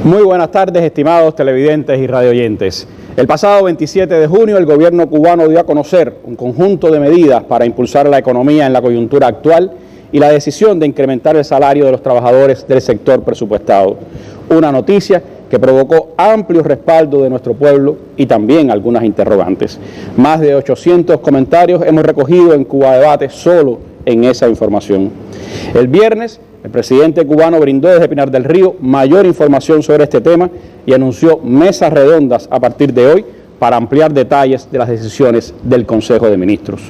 Muy buenas tardes, estimados televidentes y radioyentes. El pasado 27 de junio, el gobierno cubano dio a conocer un conjunto de medidas para impulsar la economía en la coyuntura actual y la decisión de incrementar el salario de los trabajadores del sector presupuestado. Una noticia que provocó amplio respaldo de nuestro pueblo y también algunas interrogantes. Más de 800 comentarios hemos recogido en Cuba Debate solo en esa información. El viernes, el presidente cubano brindó desde Pinar del Río mayor información sobre este tema y anunció mesas redondas a partir de hoy para ampliar detalles de las decisiones del Consejo de Ministros.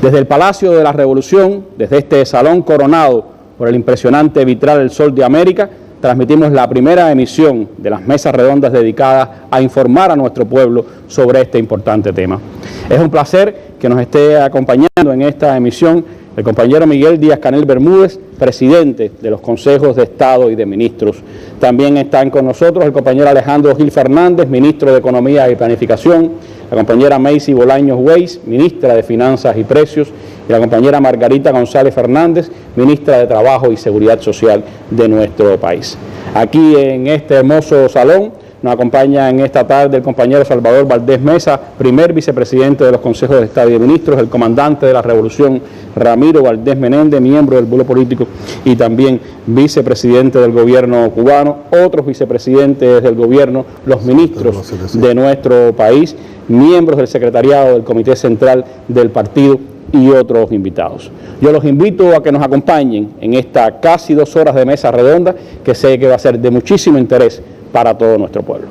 Desde el Palacio de la Revolución, desde este salón coronado por el impresionante vitral del Sol de América, transmitimos la primera emisión de las mesas redondas dedicadas a informar a nuestro pueblo sobre este importante tema. Es un placer que nos esté acompañando en esta emisión el compañero Miguel Díaz-Canel Bermúdez, presidente de los Consejos de Estado y de Ministros. También están con nosotros el compañero Alejandro Gil Fernández, ministro de Economía y Planificación, la compañera Macy Bolaños Weiss, ministra de Finanzas y Precios, y la compañera Margarita González Fernández, ministra de Trabajo y Seguridad Social de nuestro país. Aquí en este hermoso salón nos acompaña en esta tarde el compañero Salvador Valdés Mesa, primer vicepresidente de los Consejos de Estado y de Ministros, el comandante de la Revolución Ramiro Valdés Menéndez, miembro del Bulo Político y también vicepresidente del gobierno cubano, otros vicepresidentes del gobierno, los ministros de nuestro país, miembros del secretariado del Comité Central del partido y otros invitados. Yo los invito a que nos acompañen en esta casi 2 horas de mesa redonda que sé que va a ser de muchísimo interés para todo nuestro pueblo.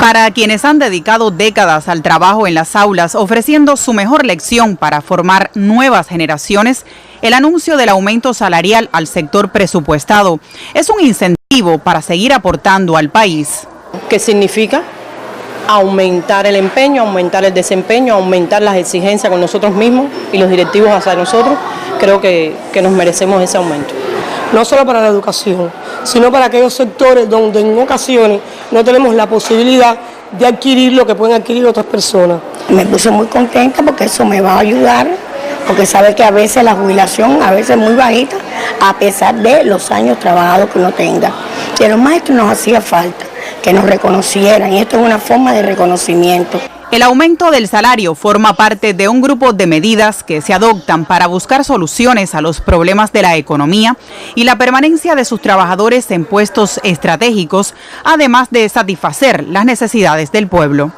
Para quienes han dedicado décadas al trabajo en las aulas, ofreciendo su mejor lección para formar nuevas generaciones, el anuncio del aumento salarial al sector presupuestado es un incentivo para seguir aportando al país. ¿Qué significa? Aumentar el empeño, aumentar el desempeño, aumentar las exigencias con nosotros mismos y los directivos hacia nosotros. Creo que nos merecemos ese aumento. No solo para la educación, sino para aquellos sectores donde en ocasiones no tenemos la posibilidad de adquirir lo que pueden adquirir otras personas. Me puse muy contenta porque eso me va a ayudar, porque sabe que a veces la jubilación a veces es muy bajita, a pesar de los años trabajados que uno tenga. Y a los maestros nos hacía falta que nos reconocieran, y esto es una forma de reconocimiento. El aumento del salario forma parte de un grupo de medidas que se adoptan para buscar soluciones a los problemas de la economía y la permanencia de sus trabajadores en puestos estratégicos, además de satisfacer las necesidades del pueblo.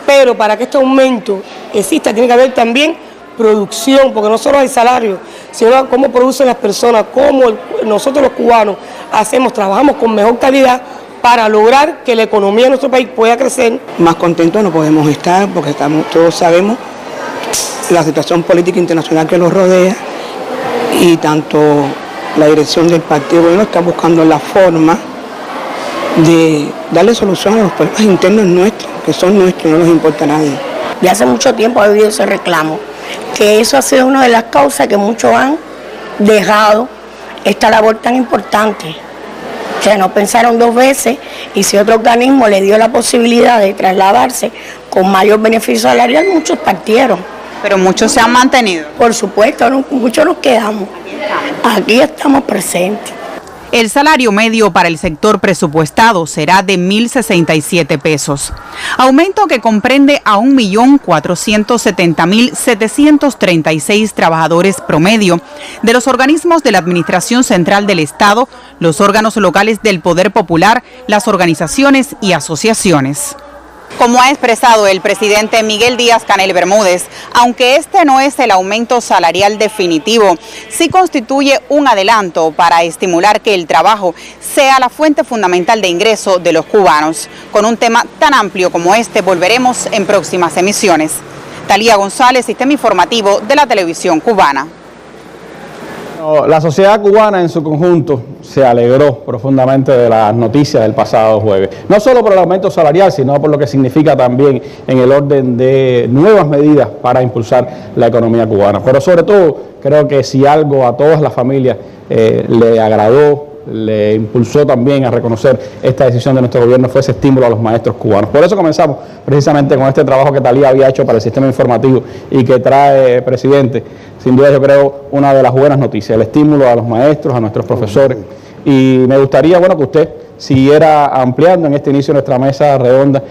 Pero para que este aumento exista tiene que haber también producción, porque no solo hay salario, sino cómo producen las personas, cómo nosotros los cubanos trabajamos con mejor calidad para lograr que la economía de nuestro país pueda crecer. Más contentos no podemos estar porque todos sabemos la situación política internacional que los rodea y tanto la dirección del partido bueno está buscando la forma de darle solución a los problemas internos nuestros, que son nuestros, no nos importa a nadie. Y hace mucho tiempo ha habido ese reclamo, que eso ha sido una de las causas que muchos han dejado esta labor tan importante. O sea, no pensaron 2 veces y si otro organismo le dio la posibilidad de trasladarse con mayor beneficio salarial, muchos partieron. Pero muchos se han mantenido. Por supuesto, muchos nos quedamos. Aquí estamos presentes. El salario medio para el sector presupuestado será de 1.067 pesos, aumento que comprende a 1.470.736 trabajadores promedio de los organismos de la Administración Central del Estado, los órganos locales del Poder Popular, las organizaciones y asociaciones. Como ha expresado el presidente Miguel Díaz-Canel Bermúdez, aunque este no es el aumento salarial definitivo, sí constituye un adelanto para estimular que el trabajo sea la fuente fundamental de ingreso de los cubanos. Con un tema tan amplio como este volveremos en próximas emisiones. Talía González, Sistema Informativo de la Televisión Cubana. La sociedad cubana en su conjunto se alegró profundamente de las noticias del pasado jueves. No solo por el aumento salarial, sino por lo que significa también en el orden de nuevas medidas para impulsar la economía cubana. Pero sobre todo, creo que si algo a todas las familias le agradó le impulsó también a reconocer esta decisión de nuestro gobierno fue ese estímulo a los maestros cubanos. Por eso comenzamos precisamente con este trabajo que Talía había hecho para el sistema informativo y que trae, presidente, sin duda yo creo una de las buenas noticias, el estímulo a los maestros, a nuestros profesores. Y me gustaría, bueno, que usted siguiera ampliando en este inicio de nuestra mesa redonda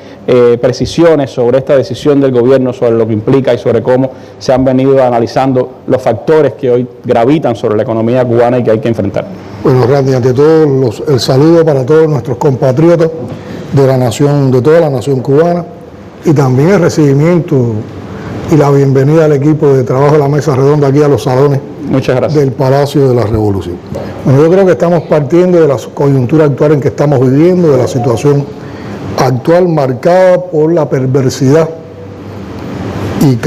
precisiones sobre esta decisión del gobierno, sobre lo que implica y sobre cómo se han venido analizando los factores que hoy gravitan sobre la economía cubana y que hay que enfrentar. Bueno, Randy, ante todo el saludo para todos nuestros compatriotas de la nación, de toda la nación cubana, y también el recibimiento y la bienvenida al equipo de trabajo de la mesa redonda aquí a los salones del Palacio de la Revolución. Bueno, yo creo que estamos partiendo de la coyuntura actual en que estamos viviendo, de la situación actual marcada por la perversidad y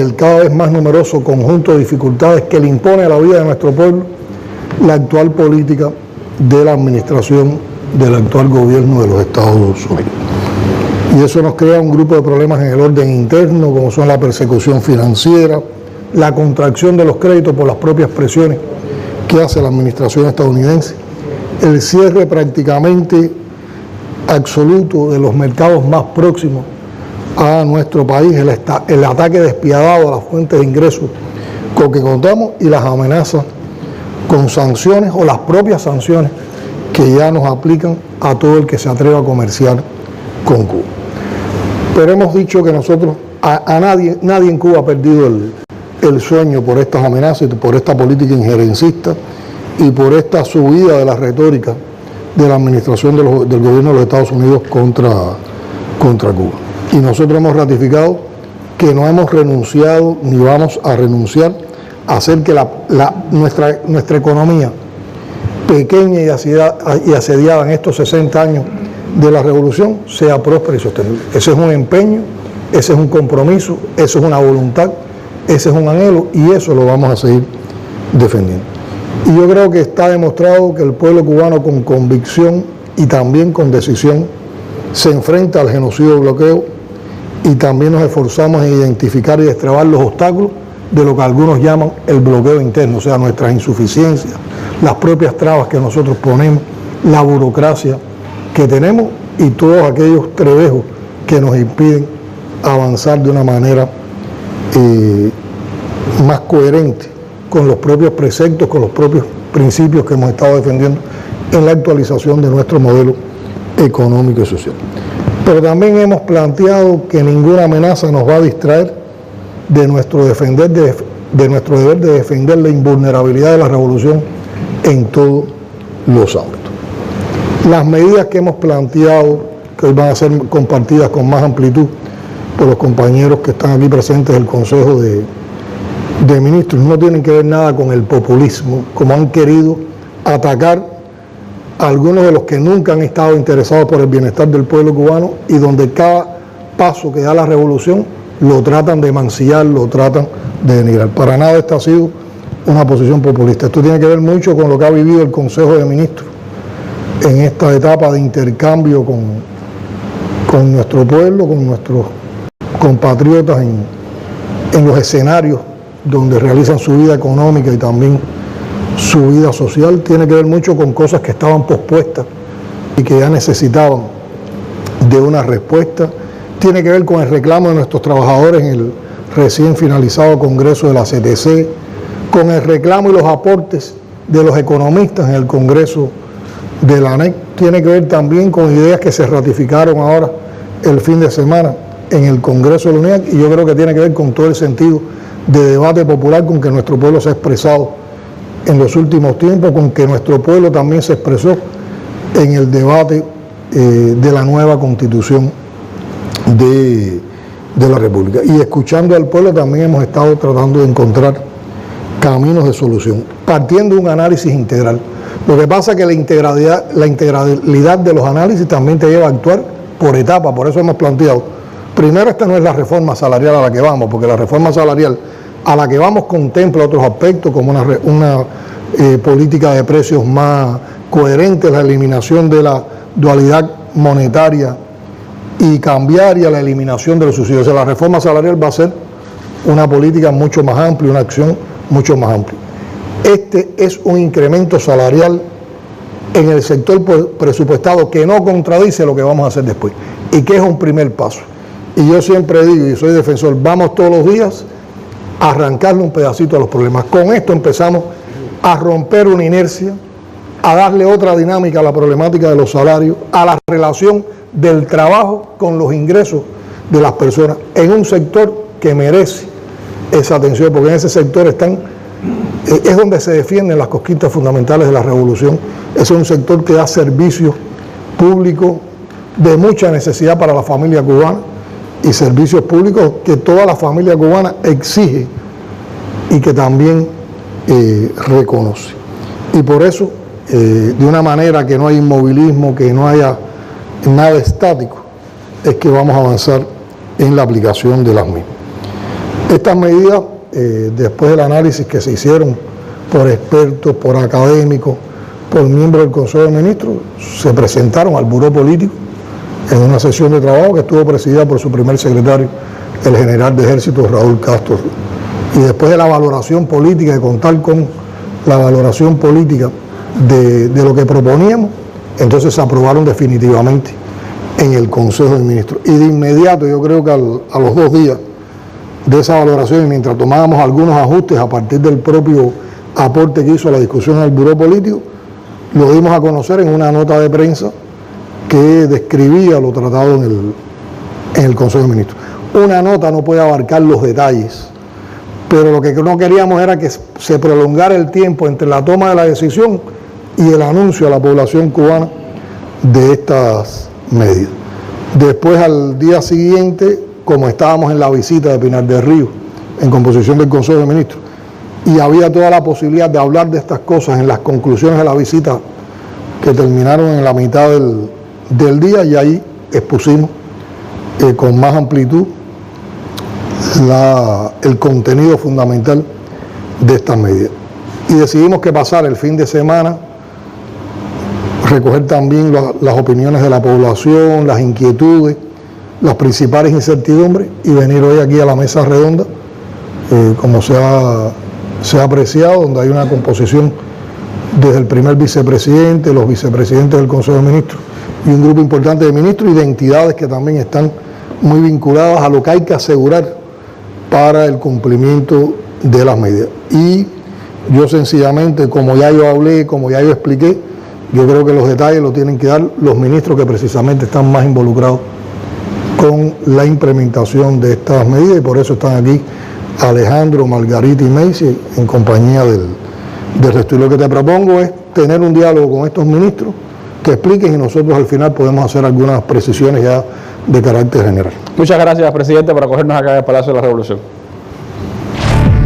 el cada vez más numeroso conjunto de dificultades que le impone a la vida de nuestro pueblo la actual política de la administración del actual gobierno de los Estados Unidos. Y eso nos crea un grupo de problemas en el orden interno, como son la persecución financiera, la contracción de los créditos por las propias presiones que hace la administración estadounidense, el cierre prácticamente absoluto de los mercados más próximos a nuestro país, el ataque despiadado a las fuentes de ingresos con que contamos y las amenazas con sanciones o las propias sanciones que ya nos aplican a todo el que se atreva a comerciar con Cuba. Pero hemos dicho que nosotros, nadie en Cuba ha perdido el sueño por estas amenazas, por esta política injerencista y por esta subida de la retórica de la administración del gobierno de los Estados Unidos contra Cuba. Y nosotros hemos ratificado que no hemos renunciado ni vamos a renunciar a hacer que nuestra economía, pequeña y asediada en estos 60 años de la revolución, sea próspera y sostenible. Ese es un empeño, ese es un compromiso, eso es una voluntad, ese es un anhelo y eso lo vamos a seguir defendiendo. Y yo creo que está demostrado que el pueblo cubano con convicción y también con decisión se enfrenta al genocidio bloqueo y también nos esforzamos en identificar y destrabar los obstáculos de lo que algunos llaman el bloqueo interno, o sea, nuestras insuficiencias, las propias trabas que nosotros ponemos, la burocracia que tenemos y todos aquellos trebejos que nos impiden avanzar de una manera más coherente con los propios preceptos, con los propios principios que hemos estado defendiendo en la actualización de nuestro modelo económico y social. Pero también hemos planteado que ninguna amenaza nos va a distraer de nuestro deber de defender la invulnerabilidad de la revolución en todos los ámbitos. Las medidas que hemos planteado, que hoy van a ser compartidas con más amplitud por los compañeros que están aquí presentes del Consejo de Ministros, no tienen que ver nada con el populismo, como han querido atacar a algunos de los que nunca han estado interesados por el bienestar del pueblo cubano y donde cada paso que da la revolución lo tratan de mancillar, lo tratan de denigrar. Para nada esta ha sido una posición populista. Esto tiene que ver mucho con lo que ha vivido el Consejo de Ministros en esta etapa de intercambio con nuestro pueblo, con nuestros compatriotas en los escenarios donde realizan su vida económica y también su vida social. Tiene que ver mucho con cosas que estaban pospuestas y que ya necesitaban de una respuesta. Tiene que ver con el reclamo de nuestros trabajadores en el recién finalizado Congreso de la CTC, con el reclamo y los aportes de los economistas en el Congreso de la ANEC. Tiene que ver también con ideas que se ratificaron ahora el fin de semana en el Congreso de la UNIAC y yo creo que tiene que ver con todo el sentido de debate popular con que nuestro pueblo se ha expresado en los últimos tiempos, con que nuestro pueblo también se expresó en el debate de la nueva Constitución de la República. Y escuchando al pueblo también hemos estado tratando de encontrar caminos de solución, partiendo de un análisis integral. Lo que pasa es que la integralidad de los análisis también te lleva a actuar por etapas, por eso hemos planteado, primero esta no es la reforma salarial a la que vamos, porque la reforma salarial a la que vamos contempla otros aspectos como una política de precios más coherente, la eliminación de la dualidad monetaria y cambiaria, la eliminación de los subsidios. O sea, la reforma salarial va a ser una política mucho más amplia, una acción mucho más amplia. Este es un incremento salarial en el sector presupuestado que no contradice lo que vamos a hacer después y que es un primer paso. Y yo siempre digo, y soy defensor, vamos todos los días a arrancarle un pedacito a los problemas. Con esto empezamos a romper una inercia, a darle otra dinámica a la problemática de los salarios, a la relación del trabajo con los ingresos de las personas en un sector que merece esa atención, porque en ese sector es donde se defienden las conquistas fundamentales de la revolución. Es un sector que da servicios públicos de mucha necesidad para la familia cubana y servicios públicos que toda la familia cubana exige y que también reconoce. Y por eso, de una manera que no haya inmovilismo, que no haya nada estático, es que vamos a avanzar en la aplicación de las mismas. Estas medidas, después del análisis que se hicieron por expertos, por académicos, por miembros del Consejo de Ministros, se presentaron al Buró Político en una sesión de trabajo que estuvo presidida por su primer secretario, el general de Ejército Raúl Castro. Y después de la valoración política, de contar con la valoración política de lo que proponíamos, entonces se aprobaron definitivamente en el Consejo de Ministros. Y de inmediato, yo creo que a los 2 días de esa valoración, y mientras tomábamos algunos ajustes a partir del propio aporte que hizo a la discusión en el Buró Político, lo dimos a conocer en una nota de prensa que describía lo tratado en el Consejo de Ministros. Una nota no puede abarcar los detalles, pero lo que no queríamos era que se prolongara el tiempo entre la toma de la decisión y el anuncio a la población cubana de estas medidas. Después, al día siguiente, como estábamos en la visita de Pinar del Río, en composición del Consejo de Ministros, y había toda la posibilidad de hablar de estas cosas en las conclusiones de la visita que terminaron en la mitad del día, y ahí expusimos con más amplitud el contenido fundamental de estas medidas. Y decidimos que pasar el fin de semana, recoger también las opiniones de la población, las inquietudes, las principales incertidumbres, y venir hoy aquí a la mesa redonda, como se ha apreciado, donde hay una composición desde el primer vicepresidente, los vicepresidentes del Consejo de Ministros y un grupo importante de ministros y de entidades que también están muy vinculadas a lo que hay que asegurar para el cumplimiento de las medidas. Y yo sencillamente, como ya yo hablé, como ya yo expliqué, yo creo que los detalles los tienen que dar los ministros que precisamente están más involucrados con la implementación de estas medidas, y por eso están aquí Alejandro, Margarita y Macy en compañía del resto. Y lo que te propongo es tener un diálogo con estos ministros que expliquen, y nosotros al final podemos hacer algunas precisiones ya de carácter general. Muchas gracias, presidente, por acogernos acá en el Palacio de la Revolución.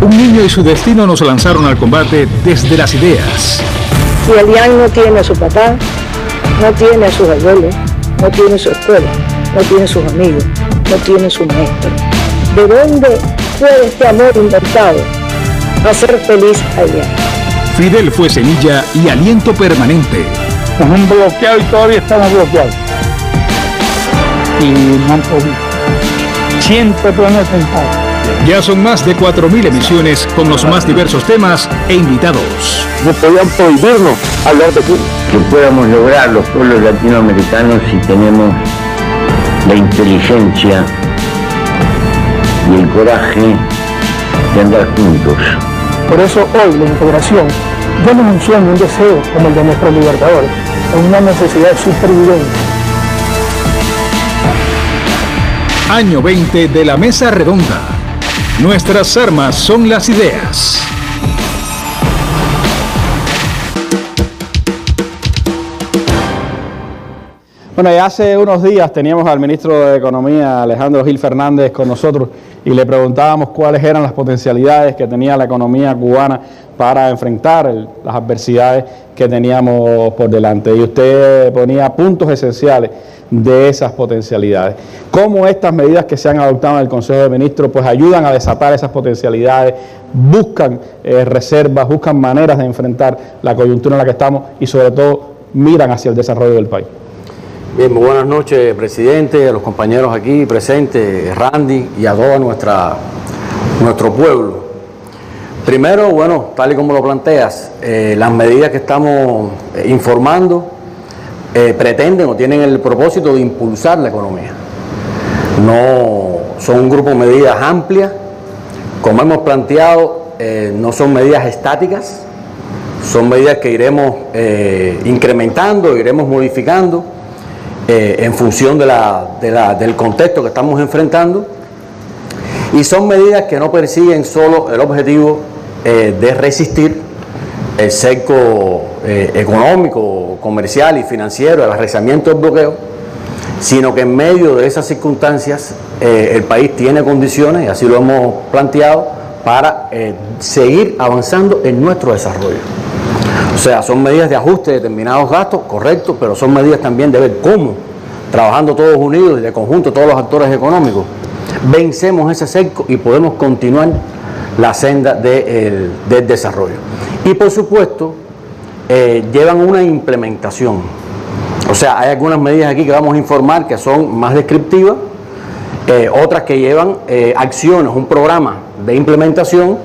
Un niño y su destino nos lanzaron al combate desde las ideas. Si Elian no tiene a su papá, no tiene a sus abuelos, no tiene su escuela, no tiene sus amigos, no tiene su maestro, ¿de dónde puede este amor inventado hacer feliz a Elian? Fidel fue semilla y aliento permanente. Nos han bloqueado y todavía estamos bloqueados. Y no han podido. Siempre planes sentados. Ya son más de 4.000 emisiones con los más diversos temas e invitados. No podían prohibirnos hablar de Cuba. Que podamos lograr los pueblos latinoamericanos si tenemos la inteligencia y el coraje de andar juntos. Por eso hoy la integración ya no es un sueño, un deseo como el de nuestros libertadores, es una necesidad de supervivencia. Año 20 de la Mesa Redonda. Nuestras armas son las ideas. Bueno, ya hace unos días teníamos al ministro de Economía, Alejandro Gil Fernández, con nosotros y le preguntábamos cuáles eran las potencialidades que tenía la economía cubana para enfrentar las adversidades que teníamos por delante. Y usted ponía puntos esenciales de esas potencialidades. Cómo estas medidas que se han adoptado en el Consejo de Ministros pues ayudan a desatar esas potencialidades, buscan reservas, buscan maneras de enfrentar la coyuntura en la que estamos y sobre todo miran hacia el desarrollo del país. Bien, muy buenas noches, presidente, a los compañeros aquí presentes, Randy, y a todo nuestro pueblo. Primero, bueno, tal y como lo planteas, las medidas que estamos informando pretenden o tienen el propósito de impulsar la economía. No son un grupo de medidas amplias, como hemos planteado, no son medidas estáticas, son medidas que iremos incrementando, iremos modificando en función del contexto que estamos enfrentando, y son medidas que no persiguen solo el objetivo de resistir el cerco económico, comercial y financiero, el arreciamiento del bloqueo, sino que en medio de esas circunstancias el país tiene condiciones, y así lo hemos planteado, para seguir avanzando en nuestro desarrollo. O sea, son medidas de ajuste de determinados gastos, correcto, pero son medidas también de ver cómo, trabajando todos unidos y de conjunto todos los actores económicos, vencemos ese cerco y podemos continuar la senda del desarrollo. Y por supuesto, llevan una implementación. O sea, hay algunas medidas aquí que vamos a informar que son más descriptivas, otras que llevan acciones, un programa de implementación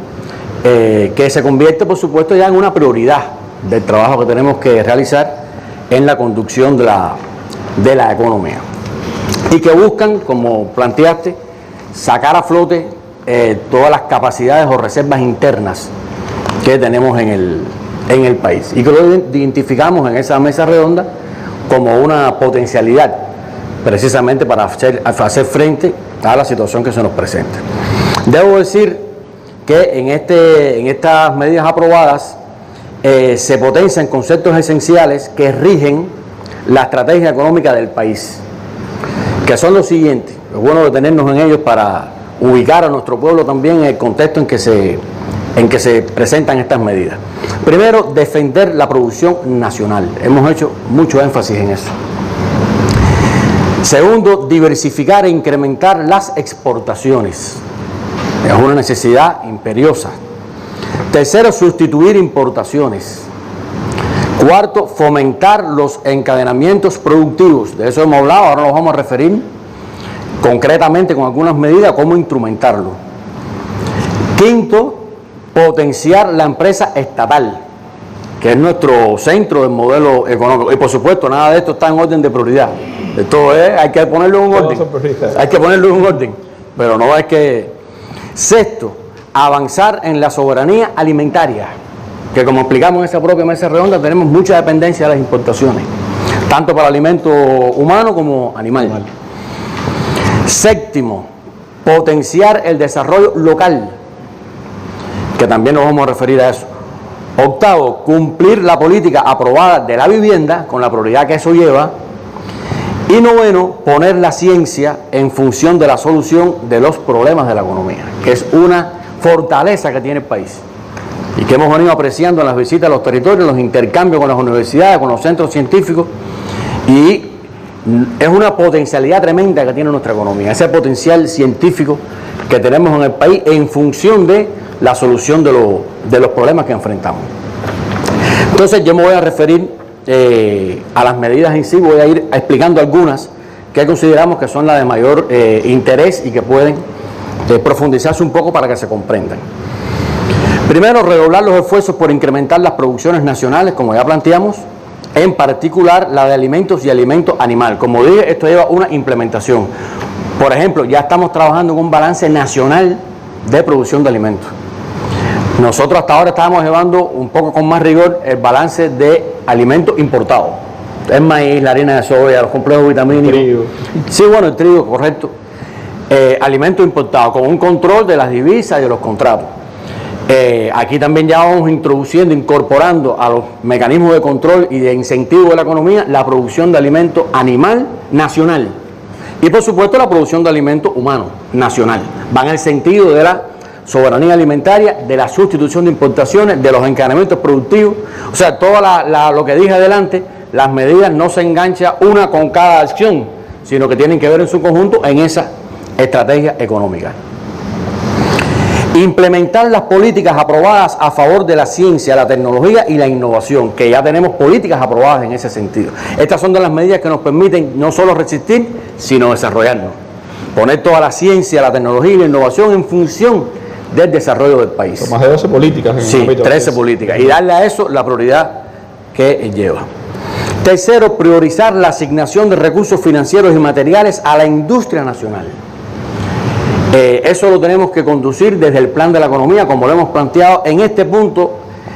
que se convierte, por supuesto, ya en una prioridad del trabajo que tenemos que realizar en la conducción de la economía. Y que buscan, como planteaste, sacar a flote todas las capacidades o reservas internas que tenemos en el país, y que lo identificamos en esa mesa redonda como una potencialidad precisamente para hacer frente a la situación que se nos presenta. Debo decir que en estas medidas aprobadas se potencian conceptos esenciales que rigen la estrategia económica del país, que son los siguientes. Es bueno detenernos en ellos para ubicar a nuestro pueblo también en el contexto en que se presentan estas medidas. Primero, defender la producción nacional. Hemos hecho mucho énfasis en eso. Segundo, diversificar e incrementar las exportaciones. Es una necesidad imperiosa. Tercero, sustituir importaciones. Cuarto, fomentar los encadenamientos productivos. De eso hemos hablado, ahora nos vamos a referir concretamente con algunas medidas cómo instrumentarlo. Quinto, potenciar la empresa estatal, que es nuestro centro del modelo económico. Y por supuesto, nada de esto está en orden de prioridad. Esto hay que ponerlo en un orden. Hay que ponerlo en un orden. Pero no es que... Sexto, avanzar en la soberanía alimentaria, que como explicamos en esa propia mesa redonda, tenemos mucha dependencia de las importaciones, tanto para alimento humano como animal. Séptimo, potenciar el desarrollo local, que también nos vamos a referir a eso. Octavo, cumplir la política aprobada de la vivienda, con la prioridad que eso lleva. Y noveno, poner la ciencia en función de la solución de los problemas de la economía, que es una fortaleza que tiene el país y que hemos venido apreciando en las visitas a los territorios, los intercambios con las universidades, con los centros científicos, y es una potencialidad tremenda que tiene nuestra economía, ese potencial científico que tenemos en el país en función de la solución de los problemas que enfrentamos. Entonces yo me voy a referir a las medidas en sí, voy a ir explicando algunas que consideramos que son las de mayor interés y que pueden profundizarse un poco para que se comprendan. Primero, redoblar los esfuerzos por incrementar las producciones nacionales, como ya planteamos, en particular la de alimentos y alimento animal. Como dije, esto lleva una implementación. Por ejemplo, ya estamos trabajando en un balance nacional de producción de alimentos. Nosotros hasta ahora estábamos llevando un poco con más rigor el balance de alimentos importados. El maíz, la harina de soya, los complejos vitamínicos. Trigo. Sí, bueno, el trigo, correcto. Alimentos importados, con un control de las divisas y de los contratos. Aquí también ya vamos incorporando a los mecanismos de control y de incentivo de la economía la producción de alimento animal nacional. Y por supuesto la producción de alimento humano nacional. Va en el sentido de la soberanía alimentaria, de la sustitución de importaciones, de los encadenamientos productivos. O sea, todo lo que dije adelante, las medidas no se enganchan una con cada acción, sino que tienen que ver en su conjunto en esa estrategia económica. Implementar las políticas aprobadas a favor de la ciencia, la tecnología y la innovación, que ya tenemos políticas aprobadas en ese sentido. Estas son de las medidas que nos permiten no solo resistir, sino desarrollarnos. Poner toda la ciencia, la tecnología y la innovación en función del desarrollo del país. Son más de 12 políticas. Sí, 13 políticas. Y darle a eso la prioridad que lleva. Tercero, priorizar la asignación de recursos financieros y materiales a la industria nacional. Eso lo tenemos que conducir desde el plan de la economía, como lo hemos planteado. En este punto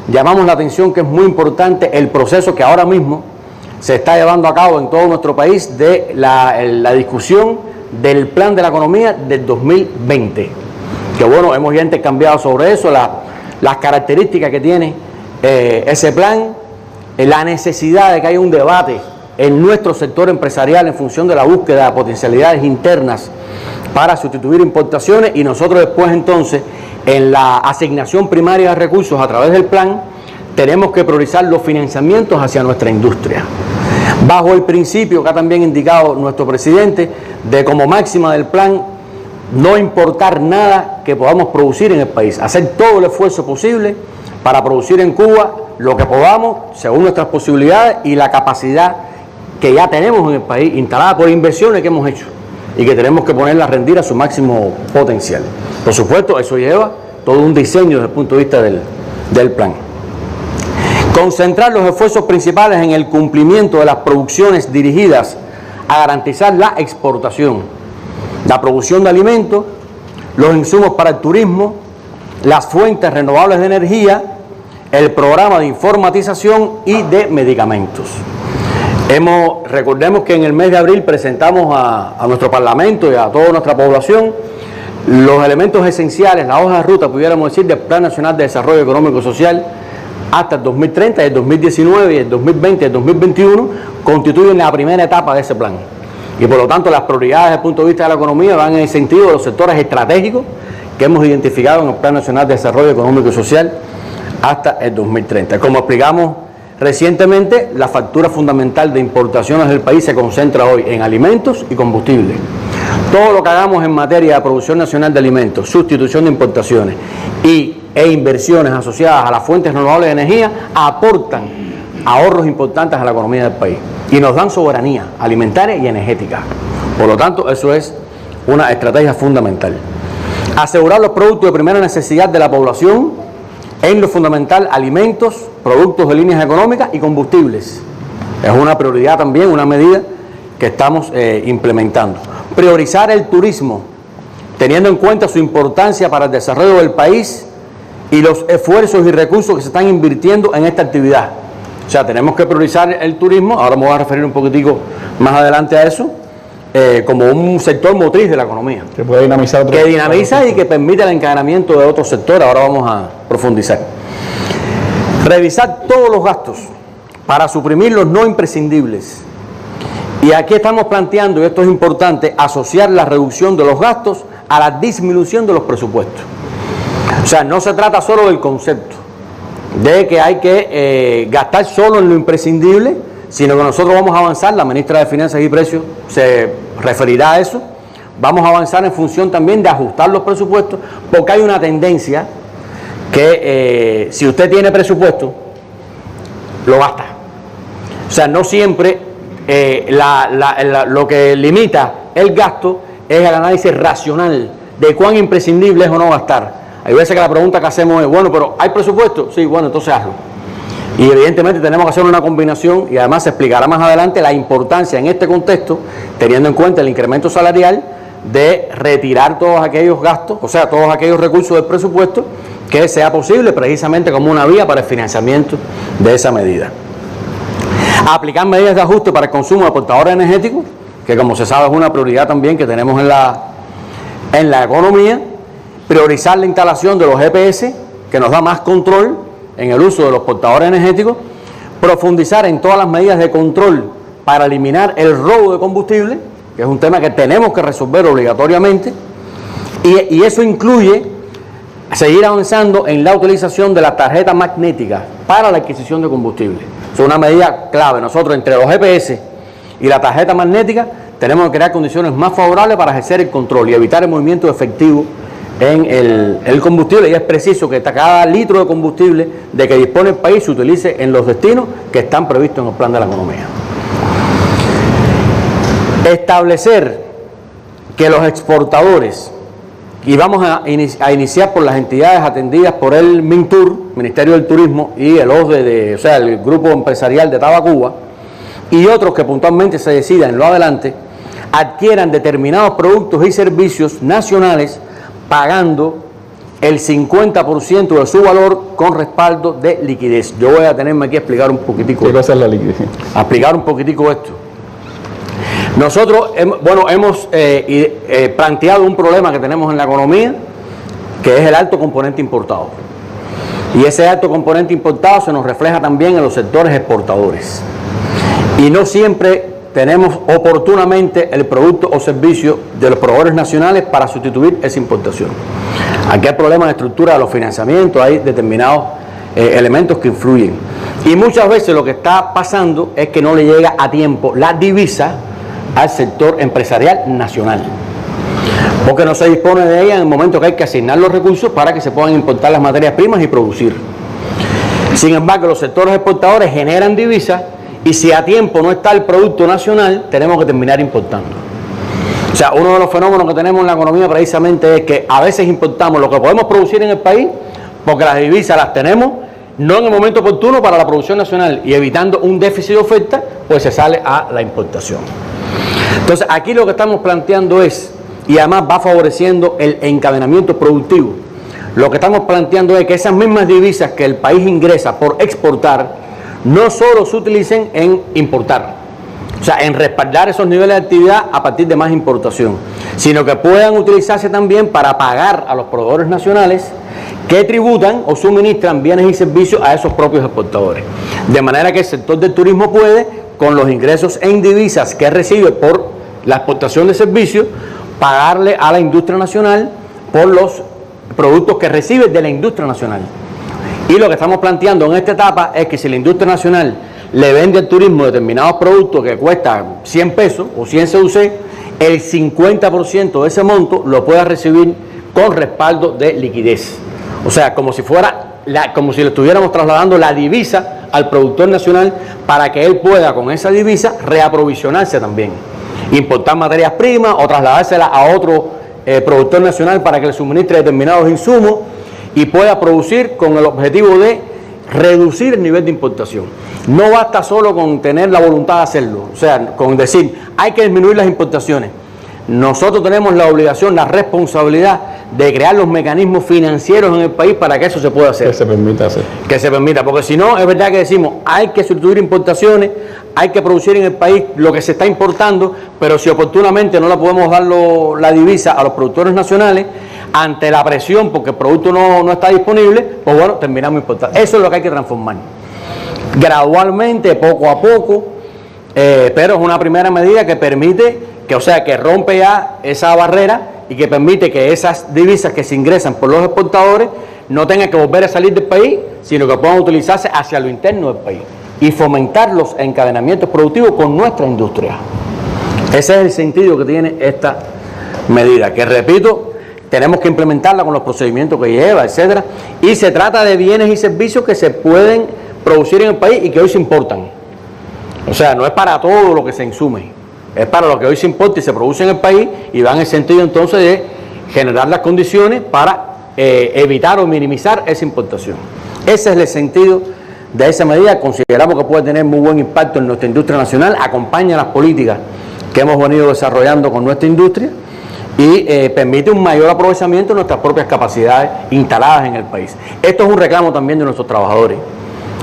llamamos la atención que es muy importante el proceso que ahora mismo se está llevando a cabo en todo nuestro país de la discusión del plan de la economía del 2020. Que bueno, hemos ya intercambiado sobre eso, las características que tiene ese plan, la necesidad de que haya un debate en nuestro sector empresarial en función de la búsqueda de potencialidades internas para sustituir importaciones, y nosotros después entonces en la asignación primaria de recursos a través del plan tenemos que priorizar los financiamientos hacia nuestra industria, bajo el principio que ha también indicado nuestro presidente de como máxima del plan no importar nada que podamos producir en el país, hacer todo el esfuerzo posible para producir en Cuba lo que podamos según nuestras posibilidades y la capacidad que ya tenemos en el país instalada por inversiones que hemos hecho y que tenemos que ponerla a rendir a su máximo potencial. Por supuesto, eso lleva todo un diseño desde el punto de vista del plan. Concentrar los esfuerzos principales en el cumplimiento de las producciones dirigidas a garantizar la exportación, la producción de alimentos, los insumos para el turismo, las fuentes renovables de energía, el programa de informatización y de medicamentos. Recordemos que en el mes de abril presentamos a nuestro Parlamento y a toda nuestra población los elementos esenciales, la hoja de ruta, pudiéramos decir, del Plan Nacional de Desarrollo Económico y Social hasta el 2030, el 2019 y el 2020 y el 2021 constituyen la primera etapa de ese plan. Y por lo tanto las prioridades desde el punto de vista de la economía van en el sentido de los sectores estratégicos que hemos identificado en el Plan Nacional de Desarrollo Económico y Social hasta el 2030. Como explicamos recientemente, la factura fundamental de importaciones del país se concentra hoy en alimentos y combustible. Todo lo que hagamos en materia de producción nacional de alimentos, sustitución de importaciones e inversiones asociadas a las fuentes renovables de energía aportan ahorros importantes a la economía del país y nos dan soberanía alimentaria y energética. Por lo tanto, eso es una estrategia fundamental. Asegurar los productos de primera necesidad de la población, en lo fundamental alimentos, productos de líneas económicas y combustibles. Es una prioridad también, una medida que estamos implementando. Priorizar el turismo, teniendo en cuenta su importancia para el desarrollo del país y los esfuerzos y recursos que se están invirtiendo en esta actividad. O sea, tenemos que priorizar el turismo, ahora me voy a referir un poquitico más adelante a eso, como un sector motriz de la economía. Que puede dinamizar que dinamiza y que permite el encadenamiento de otros sectores. Ahora vamos a profundizar. Revisar todos los gastos para suprimir los no imprescindibles. Y aquí estamos planteando, y esto es importante, asociar la reducción de los gastos a la disminución de los presupuestos. O sea, no se trata solo del concepto de que hay que gastar solo en lo imprescindible, sino que nosotros vamos a avanzar, la ministra de Finanzas y Precios se referirá a eso, vamos a avanzar en función también de ajustar los presupuestos, porque hay una tendencia que si usted tiene presupuesto, lo gasta. O sea, no siempre lo que limita el gasto es el análisis racional de cuán imprescindible es o no gastar. Hay veces que la pregunta que hacemos es, bueno, pero ¿hay presupuesto? Sí, bueno, entonces hazlo. Y evidentemente tenemos que hacer una combinación, y además se explicará más adelante la importancia en este contexto, teniendo en cuenta el incremento salarial, de retirar todos aquellos gastos, o sea, todos aquellos recursos del presupuesto que sea posible, precisamente como una vía para el financiamiento de esa medida. Aplicar medidas de ajuste para el consumo de aportadores energéticos, que como se sabe es una prioridad también que tenemos en la economía. Priorizar la instalación de los GPS, que nos da más control en el uso de los portadores energéticos. Profundizar en todas las medidas de control para eliminar el robo de combustible, que es un tema que tenemos que resolver obligatoriamente, y eso incluye seguir avanzando en la utilización de la tarjeta magnética para la adquisición de combustible. Es una medida clave. Nosotros, entre los GPS y la tarjeta magnética, tenemos que crear condiciones más favorables para ejercer el control y evitar el movimiento efectivo en el combustible, y es preciso que cada litro de combustible de que dispone el país se utilice en los destinos que están previstos en el plan de la economía. Establecer que los exportadores y vamos a iniciar por las entidades atendidas por el MINTUR, Ministerio del Turismo, y el OSDE, o sea, el Grupo Empresarial de Tabacuba, y otros que puntualmente se decidan en lo adelante, adquieran determinados productos y servicios nacionales pagando el 50% de su valor con respaldo de liquidez. Yo voy a tenerme aquí a explicar un poquitico. ¿Qué va a ser la liquidez? A explicar un poquitico esto. Nosotros hemos planteado un problema que tenemos en la economía, que es el alto componente importado. Y ese alto componente importado se nos refleja también en los sectores exportadores. Y no siempre tenemos oportunamente el producto o servicio de los proveedores nacionales para sustituir esa importación. Aquí hay problemas de estructura de los financiamientos, hay determinados elementos que influyen. Y muchas veces lo que está pasando es que no le llega a tiempo la divisa al sector empresarial nacional, porque no se dispone de ella en el momento que hay que asignar los recursos para que se puedan importar las materias primas y producir. Sin embargo, los sectores exportadores generan divisas y si a tiempo no está el producto nacional, tenemos que terminar importando. O sea, uno de los fenómenos que tenemos en la economía precisamente es que a veces importamos lo que podemos producir en el país porque las divisas las tenemos no en el momento oportuno para la producción nacional y evitando un déficit de oferta, pues se sale a la importación. Entonces, aquí lo que estamos planteando es, y además va favoreciendo el encadenamiento productivo, lo que estamos planteando es que esas mismas divisas que el país ingresa por exportar, no solo se utilicen en importar, o sea, en respaldar esos niveles de actividad a partir de más importación, sino que puedan utilizarse también para pagar a los proveedores nacionales que tributan o suministran bienes y servicios a esos propios exportadores. De manera que el sector del turismo puede, con los ingresos en divisas que recibe por la exportación de servicios, pagarle a la industria nacional por los productos que recibe de la industria nacional. Y lo que estamos planteando en esta etapa es que si la industria nacional le vende al turismo determinados productos que cuestan 100 pesos o 100 CUC, el 50% de ese monto lo pueda recibir con respaldo de liquidez. O sea, como si le estuviéramos trasladando la divisa al productor nacional para que él pueda con esa divisa reaprovisionarse también, importar materias primas o trasladárselas a otro productor nacional para que le suministre determinados insumos y pueda producir con el objetivo de reducir el nivel de importación. No basta solo con tener la voluntad de hacerlo, o sea, con decir hay que disminuir las importaciones. Nosotros tenemos la obligación, la responsabilidad de crear los mecanismos financieros en el país para que eso se pueda hacer. Que se permita hacer. Que se permita, porque si no, es verdad que decimos, hay que sustituir importaciones, hay que producir en el país lo que se está importando, pero si oportunamente no le podemos dar la divisa a los productores nacionales, ante la presión, porque el producto no está disponible, pues bueno, terminamos importando. Eso es lo que hay que transformar. Gradualmente, poco a poco, pero es una primera medida que permite que rompe ya esa barrera y que permite que esas divisas que se ingresan por los exportadores no tengan que volver a salir del país, sino que puedan utilizarse hacia lo interno del país y fomentar los encadenamientos productivos con nuestra industria. Ese es el sentido que tiene esta medida, que repito, tenemos que implementarla con los procedimientos que lleva, etcétera, y se trata de bienes y servicios que se pueden producir en el país y que hoy se importan. O sea, no es para todo lo que se insume, es para lo que hoy se importa y se produce en el país, y va en el sentido entonces de generar las condiciones para evitar o minimizar esa importación. Ese es el sentido de esa medida. Consideramos que puede tener muy buen impacto en nuestra industria nacional, acompaña las políticas que hemos venido desarrollando con nuestra industria y permite un mayor aprovechamiento de nuestras propias capacidades instaladas en el país. Esto es un reclamo también de nuestros trabajadores.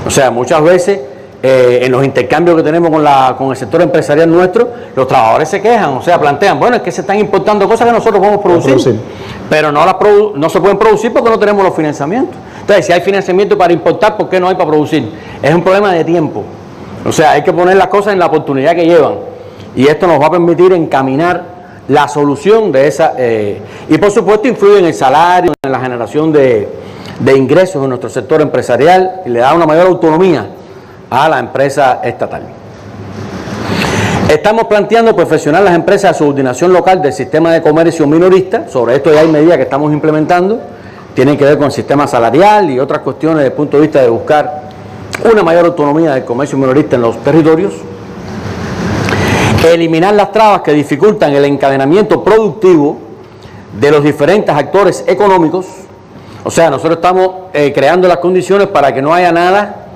O sea, muchas veces en los intercambios que tenemos con el sector empresarial nuestro, los trabajadores se quejan, o sea, plantean, bueno, es que se están importando cosas que nosotros podemos producir, pero no se pueden producir porque no tenemos los financiamientos. Entonces, si hay financiamiento para importar, ¿por qué no hay para producir? Es un problema de tiempo. O sea, hay que poner las cosas en la oportunidad que llevan. Y esto nos va a permitir encaminar la solución de esa... y por supuesto influye en el salario, en la generación de ingresos en nuestro sector empresarial y le da una mayor autonomía a la empresa estatal. Estamos planteando perfeccionar las empresas de subordinación local del sistema de comercio minorista. Sobre esto ya hay medidas que estamos implementando, tienen que ver con el sistema salarial y otras cuestiones desde el punto de vista de buscar una mayor autonomía del comercio minorista en los territorios. Eliminar las trabas que dificultan el encadenamiento productivo de los diferentes actores económicos. O sea, nosotros estamos creando las condiciones para que no haya nada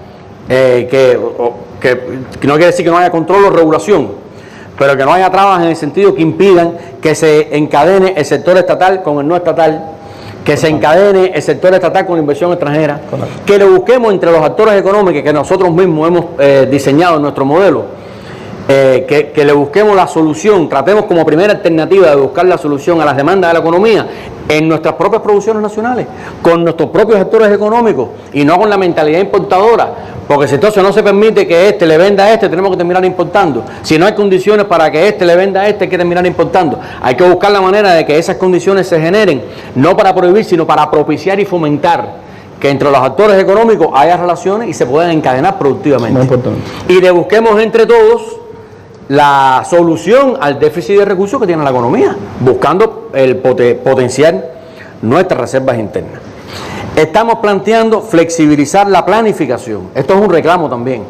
que no quiere decir que no haya control o regulación, pero que no haya trabas en el sentido que impidan que se encadene el sector estatal con el no estatal, que se encadene el sector estatal con la inversión extranjera, que le busquemos entre los actores económicos que nosotros mismos hemos diseñado en nuestro modelo, que le busquemos la solución, tratemos como primera alternativa de buscar la solución a las demandas de la economía en nuestras propias producciones nacionales, con nuestros propios actores económicos y no con la mentalidad importadora, porque si entonces no se permite que este le venda a este, tenemos que terminar importando. Si no hay condiciones para que este le venda a este, hay que terminar importando. Hay que buscar la manera de que esas condiciones se generen, no para prohibir, sino para propiciar y fomentar que entre los actores económicos haya relaciones y se puedan encadenar productivamente. Muy importante. Y le busquemos entre todos la solución al déficit de recursos que tiene la economía, buscando el potenciar nuestras reservas internas. Estamos planteando flexibilizar la planificación, esto es un reclamo también,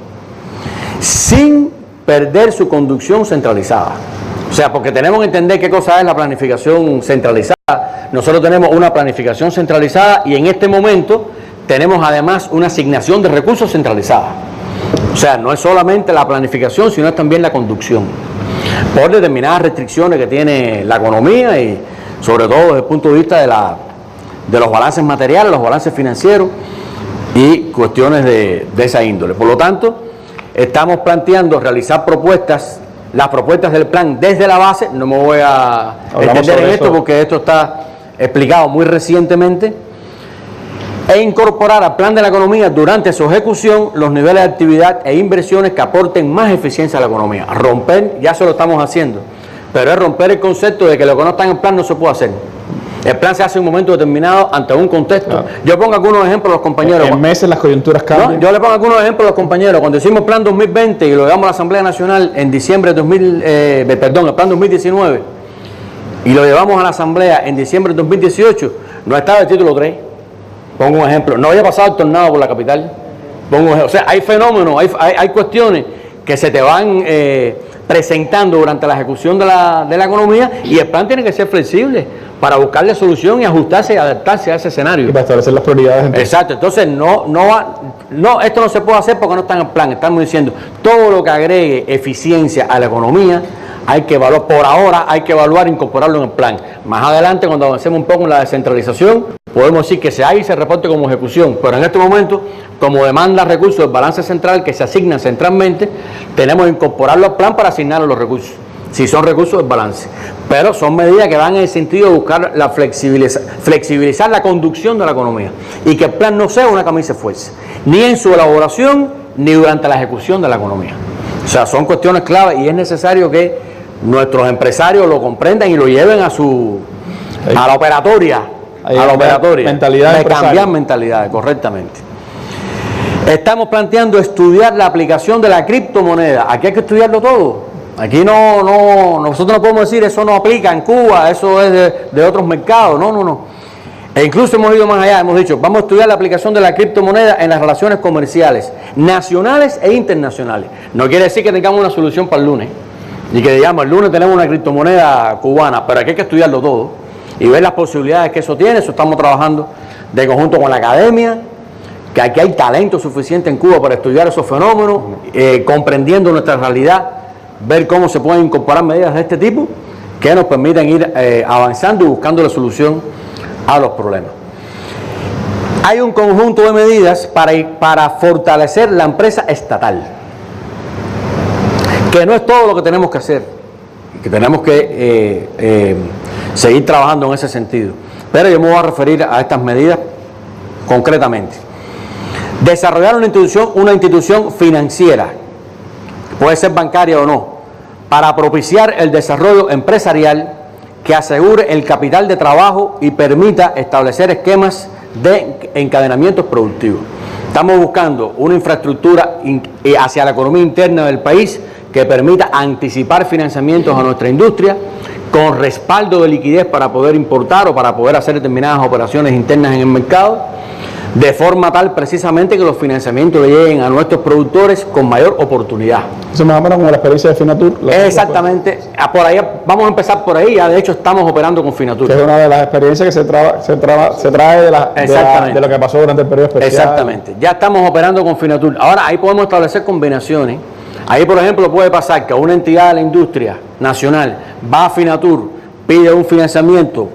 sin perder su conducción centralizada. O sea, porque tenemos que entender qué cosa es la planificación centralizada. Nosotros tenemos una planificación centralizada y en este momento tenemos además una asignación de recursos centralizada. O sea, no es solamente la planificación, sino es también la conducción, por determinadas restricciones que tiene la economía y sobre todo desde el punto de vista de los balances materiales, los balances financieros y cuestiones de esa índole. Por lo tanto, estamos planteando realizar propuestas, las propuestas del plan desde la base. No me voy a extender en esto porque esto está explicado muy recientemente, e incorporar al plan de la economía durante su ejecución los niveles de actividad e inversiones que aporten más eficiencia a la economía. Romper, ya se lo estamos haciendo, pero es romper el concepto de que lo que no está en el plan no se puede hacer. El plan se hace en un momento determinado ante un contexto. Claro. Yo pongo algunos ejemplos a los compañeros. En meses las coyunturas cambian. ¿No? Yo le pongo algunos ejemplos a los compañeros. Cuando hicimos el plan 2020 y lo llevamos a la Asamblea Nacional en diciembre de el plan 2019 y lo llevamos a la Asamblea en diciembre de 2018, no estaba el título 3. Pongo un ejemplo, no había pasado el tornado por la capital. Pongo un ejemplo. O sea, hay fenómenos, hay cuestiones que se te van presentando durante la ejecución de la economía y el plan tiene que ser flexible para buscarle solución y ajustarse y adaptarse a ese escenario. Y para establecer las prioridades. Entonces. Exacto, entonces esto no se puede hacer porque no está en el plan. Estamos diciendo, todo lo que agregue eficiencia a la economía hay que evaluar, por ahora hay que evaluar e incorporarlo en el plan. Más adelante, cuando avancemos un poco en la descentralización, podemos decir que se haga y se reporte como ejecución, pero en este momento, como demanda recursos del balance central que se asignan centralmente, tenemos que incorporarlo al plan para asignarle los recursos, si son recursos del balance. Pero son medidas que van en el sentido de buscar la flexibilizar la conducción de la economía y que el plan no sea una camisa de fuerza, ni en su elaboración, ni durante la ejecución de la economía. O sea, son cuestiones clave y es necesario que nuestros empresarios lo comprendan y lo lleven a la operatoria. Mentalidad de cambiar mentalidades, correctamente. Estamos planteando estudiar la aplicación de la criptomoneda. Aquí hay que estudiarlo todo. Aquí nosotros no podemos decir eso no aplica en Cuba, eso es de otros mercados. No. E incluso hemos ido más allá, hemos dicho, vamos a estudiar la aplicación de la criptomoneda en las relaciones comerciales, nacionales e internacionales. No quiere decir que tengamos una solución para el lunes, y que digamos, el lunes tenemos una criptomoneda cubana, pero aquí hay que estudiarlo todo y ver las posibilidades que eso tiene. Eso estamos trabajando de conjunto con la academia, que aquí hay talento suficiente en Cuba para estudiar esos fenómenos, comprendiendo nuestra realidad, ver cómo se pueden incorporar medidas de este tipo que nos permitan ir avanzando y buscando la solución a los problemas. Hay un conjunto de medidas para fortalecer la empresa estatal, que no es todo lo que tenemos que hacer, que tenemos que seguir trabajando en ese sentido, pero yo me voy a referir a estas medidas concretamente. Desarrollar una institución financiera, puede ser bancaria o no, para propiciar el desarrollo empresarial que asegure el capital de trabajo y permita establecer esquemas de encadenamientos productivos. Estamos buscando una infraestructura hacia la economía interna del país que permita anticipar financiamientos a nuestra industria con respaldo de liquidez para poder importar o para poder hacer determinadas operaciones internas en el mercado, de forma tal precisamente que los financiamientos le lleguen a nuestros productores con mayor oportunidad. Eso más o menos como la experiencia de Finatur. Exactamente, por ahí, vamos a empezar por ahí, ya de hecho estamos operando con Finatur. Que es una de las experiencias que se trae de lo que pasó durante el periodo especial. Exactamente, ya estamos operando con Finatur. Ahora ahí podemos establecer combinaciones. Ahí, por ejemplo, puede pasar que una entidad de la industria nacional va a Finatur, pide un financiamiento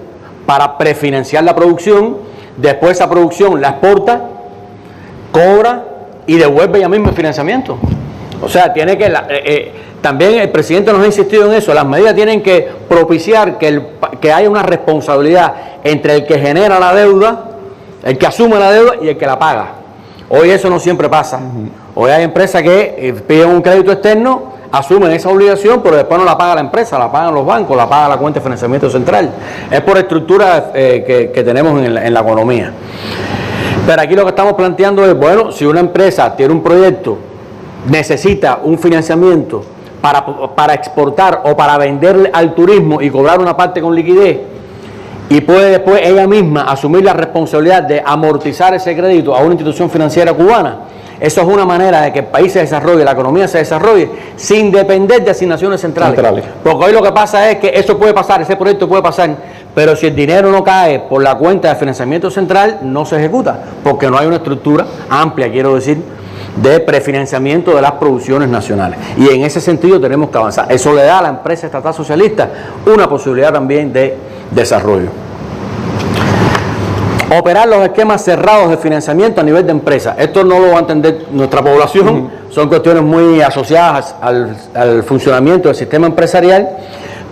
para prefinanciar la producción, después esa producción la exporta, cobra y devuelve ya mismo el financiamiento. O sea, tiene que también el presidente nos ha insistido en eso, las medidas tienen que propiciar que haya una responsabilidad entre el que genera la deuda, el que asume la deuda y el que la paga. Hoy eso no siempre pasa. Hoy hay empresas que piden un crédito externo, asumen esa obligación, pero después no la paga la empresa, la pagan los bancos, la paga la cuenta de financiamiento central. Es por estructura que tenemos en la economía. Pero aquí lo que estamos planteando es, bueno, si una empresa tiene un proyecto, necesita un financiamiento para exportar o para venderle al turismo y cobrar una parte con liquidez, y puede después ella misma asumir la responsabilidad de amortizar ese crédito a una institución financiera cubana, eso es una manera de que el país se desarrolle, la economía se desarrolle, sin depender de asignaciones centrales. Porque hoy lo que pasa es que eso puede pasar, ese proyecto puede pasar, pero si el dinero no cae por la cuenta de financiamiento central, no se ejecuta, porque no hay una estructura amplia, quiero decir, de prefinanciamiento de las producciones nacionales. Y en ese sentido tenemos que avanzar. Eso le da a la empresa estatal socialista una posibilidad también de desarrollo. Operar los esquemas cerrados de financiamiento a nivel de empresa. Esto no lo va a entender nuestra población, son cuestiones muy asociadas al funcionamiento del sistema empresarial,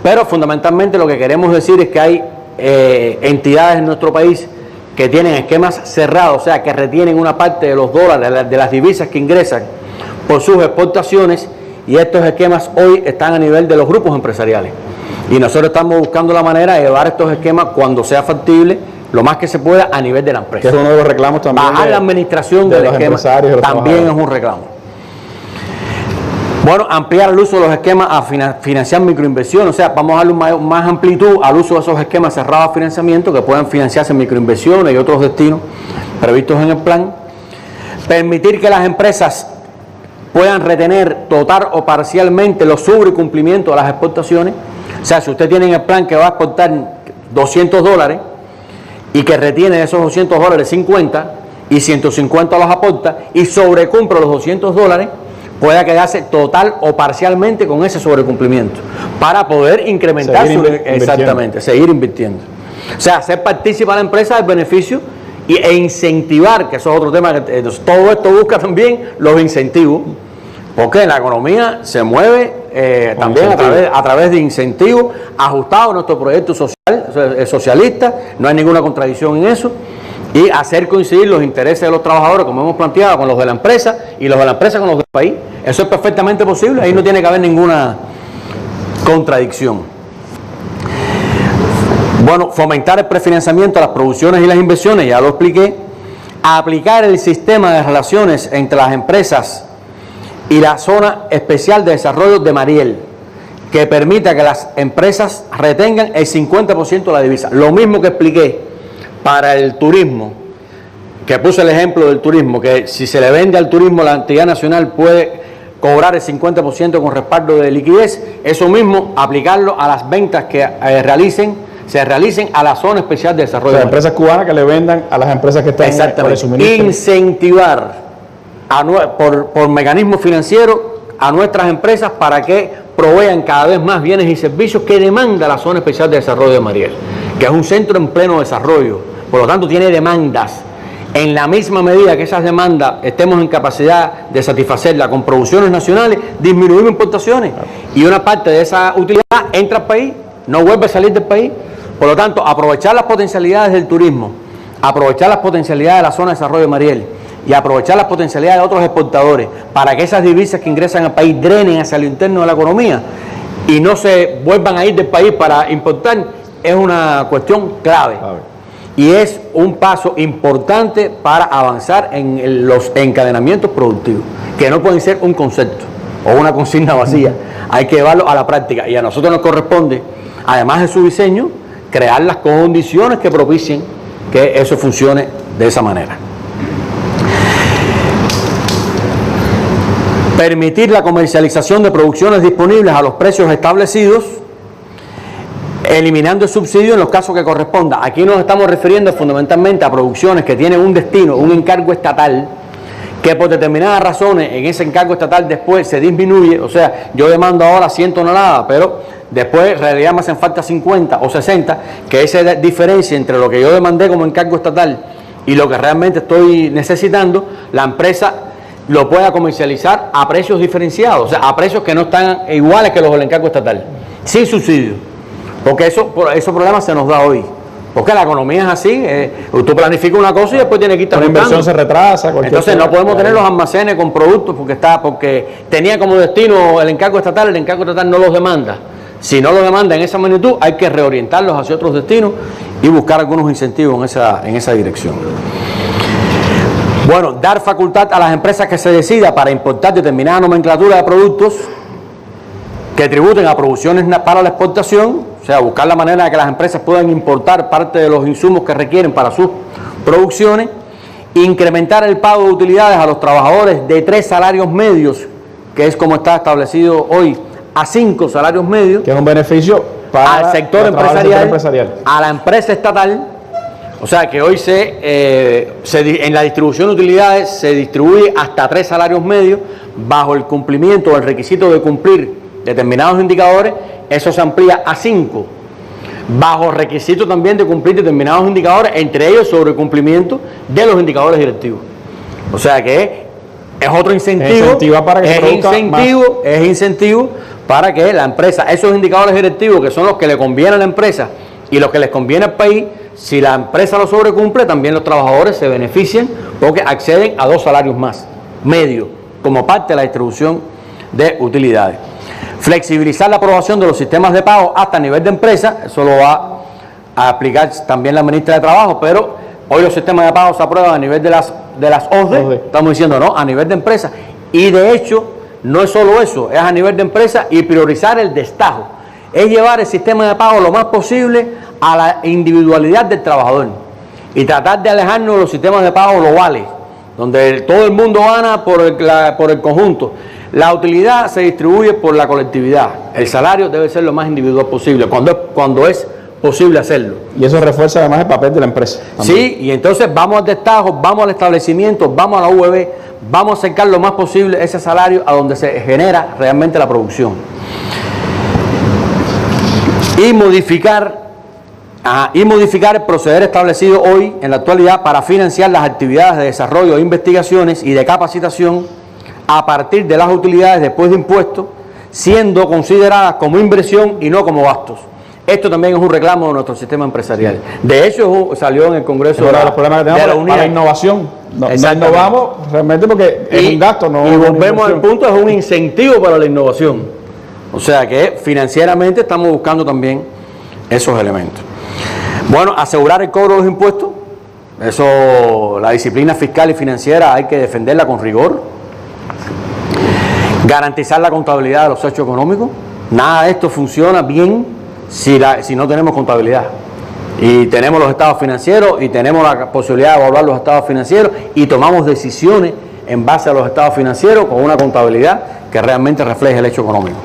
pero fundamentalmente lo que queremos decir es que hay entidades en nuestro país que tienen esquemas cerrados, o sea, que retienen una parte de los dólares, de las divisas que ingresan por sus exportaciones, y estos esquemas hoy están a nivel de los grupos empresariales. Y nosotros estamos buscando la manera de llevar estos esquemas cuando sea factible, lo más que se pueda a nivel de la empresa. Que es uno de los reclamos también. Bajar la administración del esquema también es un reclamo. Bueno, ampliar el uso de los esquemas a financiar microinversiones, o sea, vamos a darle más amplitud al uso de esos esquemas cerrados de financiamiento que puedan financiarse en microinversiones y otros destinos previstos en el plan. Permitir que las empresas puedan retener total o parcialmente los sobrecumplimientos de las exportaciones. O sea, si usted tiene en el plan que va a exportar $200 y que retiene de esos $200 50 y 150 los aporta y sobrecumple los $200, pueda quedarse total o parcialmente con ese sobrecumplimiento para poder incrementar seguir invirtiendo. O sea, hacer partícipe a la empresa del beneficio e incentivar, que eso es otro tema, que todo esto busca también los incentivos, porque la economía se mueve también a través de incentivos ajustados a nuestro proyecto socialista, no hay ninguna contradicción en eso, y hacer coincidir los intereses de los trabajadores, como hemos planteado, con los de la empresa y los de la empresa con los del país. Eso es perfectamente posible, ahí no tiene que haber ninguna contradicción. Bueno, fomentar el prefinanciamiento a las producciones y las inversiones, ya lo expliqué. Aplicar el sistema de relaciones entre las empresas y la Zona Especial de Desarrollo de Mariel, que permita que las empresas retengan el 50% de la divisa. Lo mismo que expliqué para el turismo, que puse el ejemplo del turismo, que si se le vende al turismo, la entidad nacional puede cobrar el 50% con respaldo de liquidez. Eso mismo, aplicarlo a las ventas que se realicen a la Zona Especial de Desarrollo. Las empresas cubanas que le vendan a las empresas que están por el suministro. Incentivar por mecanismos financieros a nuestras empresas para que provean cada vez más bienes y servicios que demanda la Zona Especial de Desarrollo de Mariel, que es un centro en pleno desarrollo, por lo tanto tiene demandas. En la misma medida que esas demandas estemos en capacidad de satisfacerlas con producciones nacionales, disminuimos importaciones y una parte de esa utilidad entra al país, no vuelve a salir del país. Por lo tanto, aprovechar las potencialidades del turismo, aprovechar las potencialidades de la Zona de Desarrollo de Mariel y aprovechar las potencialidades de otros exportadores para que esas divisas que ingresan al país drenen hacia lo interno de la economía y no se vuelvan a ir del país para importar, es una cuestión clave. Y es un paso importante para avanzar en los encadenamientos productivos, que no pueden ser un concepto o una consigna vacía, hay que llevarlo a la práctica y a nosotros nos corresponde, además de su diseño, crear las condiciones que propicien que eso funcione de esa manera. permitir la comercialización de producciones disponibles a los precios establecidos, eliminando el subsidio en los casos que corresponda. Aquí nos estamos refiriendo fundamentalmente a producciones que tienen un destino, un encargo estatal, que por determinadas razones en ese encargo estatal después se disminuye. O sea, yo demando ahora 100 toneladas, pero después en realidad me hacen falta 50 o 60, que esa diferencia entre lo que yo demandé como encargo estatal y lo que realmente estoy necesitando, la empresa lo pueda comercializar a precios diferenciados, o sea, a precios que no están iguales que los del encargo estatal, sin subsidio, porque esos problemas se nos da hoy. Porque la economía es así, tú planificas una cosa y después tienes que irte la inversión se retrasa. Entonces no podemos tener los almacenes con productos porque tenía como destino el encargo estatal no los demanda. Si no los demanda en esa magnitud, hay que reorientarlos hacia otros destinos y buscar algunos incentivos en esa dirección. Bueno, dar facultad a las empresas que se decida para importar determinada nomenclatura de productos que tributen a producciones para la exportación, o sea, buscar la manera de que las empresas puedan importar parte de los insumos que requieren para sus producciones, incrementar el pago de utilidades a los trabajadores de 3 salarios medios, que es como está establecido hoy, a 5 salarios medios, que es un beneficio para al sector empresarial, a la empresa estatal. O sea que hoy en la distribución de utilidades se distribuye hasta 3 salarios medios bajo el cumplimiento o el requisito de cumplir determinados indicadores. Eso se amplía a 5 bajo requisito también de cumplir determinados indicadores, entre ellos sobre el cumplimiento de los indicadores directivos. O sea que es otro incentivo, es incentivo para que la empresa, esos indicadores directivos que son los que le convienen a la empresa y los que les conviene al país, si la empresa lo sobrecumple, también los trabajadores se benefician porque acceden a 2 salarios más medios como parte de la distribución de utilidades. Flexibilizar la aprobación de los sistemas de pago hasta nivel de empresa, eso lo va a aplicar también la ministra de Trabajo, pero hoy los sistemas de pago se aprueban a nivel de las OSDE, estamos diciendo no, a nivel de empresa, y de hecho no es solo eso, es a nivel de empresa y priorizar el destajo, es llevar el sistema de pago lo más posible a la individualidad del trabajador y tratar de alejarnos de los sistemas de pago globales, donde todo el mundo gana por el conjunto. La utilidad se distribuye por la colectividad. El salario debe ser lo más individual posible, cuando es posible hacerlo. Y eso refuerza además el papel de la empresa también. Sí, y entonces vamos al destajo, vamos al establecimiento, vamos a la UEB, vamos a acercar lo más posible ese salario a donde se genera realmente la producción. Y modificar el proceder establecido hoy en la actualidad para financiar las actividades de desarrollo, de investigaciones y de capacitación a partir de las utilidades después de impuestos, siendo consideradas como inversión y no como gastos. Esto también es un reclamo de nuestro sistema empresarial. De hecho, salió en el Congreso de los problemas que tenemos para la innovación. No innovamos realmente porque es un gasto. Y volvemos al punto, es un incentivo para la innovación. O sea que financieramente estamos buscando también esos elementos. Bueno, asegurar el cobro de los impuestos. Eso, la disciplina fiscal y financiera hay que defenderla con rigor. Garantizar la contabilidad de los hechos económicos. Nada de esto funciona bien si no tenemos contabilidad. Y tenemos los estados financieros y tenemos la posibilidad de evaluar los estados financieros y tomamos decisiones en base a los estados financieros con una contabilidad que realmente refleje el hecho económico.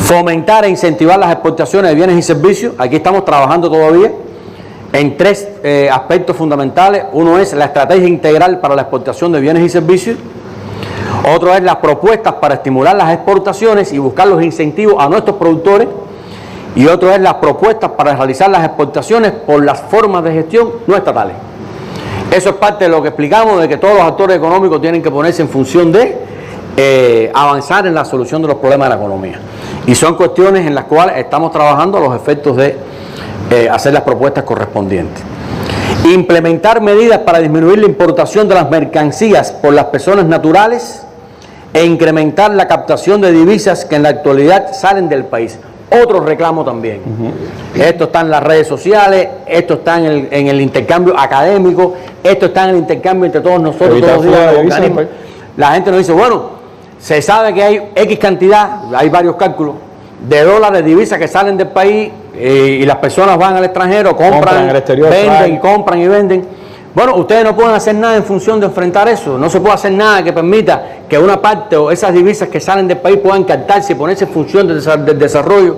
Fomentar e incentivar las exportaciones de bienes y servicios. Aquí estamos trabajando todavía en 3 aspectos fundamentales. Uno es la estrategia integral para la exportación de bienes y servicios. Otro es las propuestas para estimular las exportaciones y buscar los incentivos a nuestros productores. Y otro es las propuestas para realizar las exportaciones por las formas de gestión no estatales. Eso es parte de lo que explicamos, de que todos los actores económicos tienen que ponerse en función de avanzar en la solución de los problemas de la economía. Y son cuestiones en las cuales estamos trabajando a los efectos de hacer las propuestas correspondientes. Implementar medidas para disminuir la importación de las mercancías por las personas naturales e incrementar la captación de divisas que en la actualidad salen del país. Otro reclamo también. Esto está en las redes sociales, esto está en el intercambio académico, esto está en el intercambio entre todos nosotros todos los días. La gente nos dice, bueno, se sabe que hay X cantidad, hay varios cálculos, de dólares, de divisas que salen del país y las personas van al extranjero, compran en el exterior, venden y compran y venden. Bueno, ustedes no pueden hacer nada en función de enfrentar eso. No se puede hacer nada que permita que una parte o esas divisas que salen del país puedan captarse y ponerse en función del desarrollo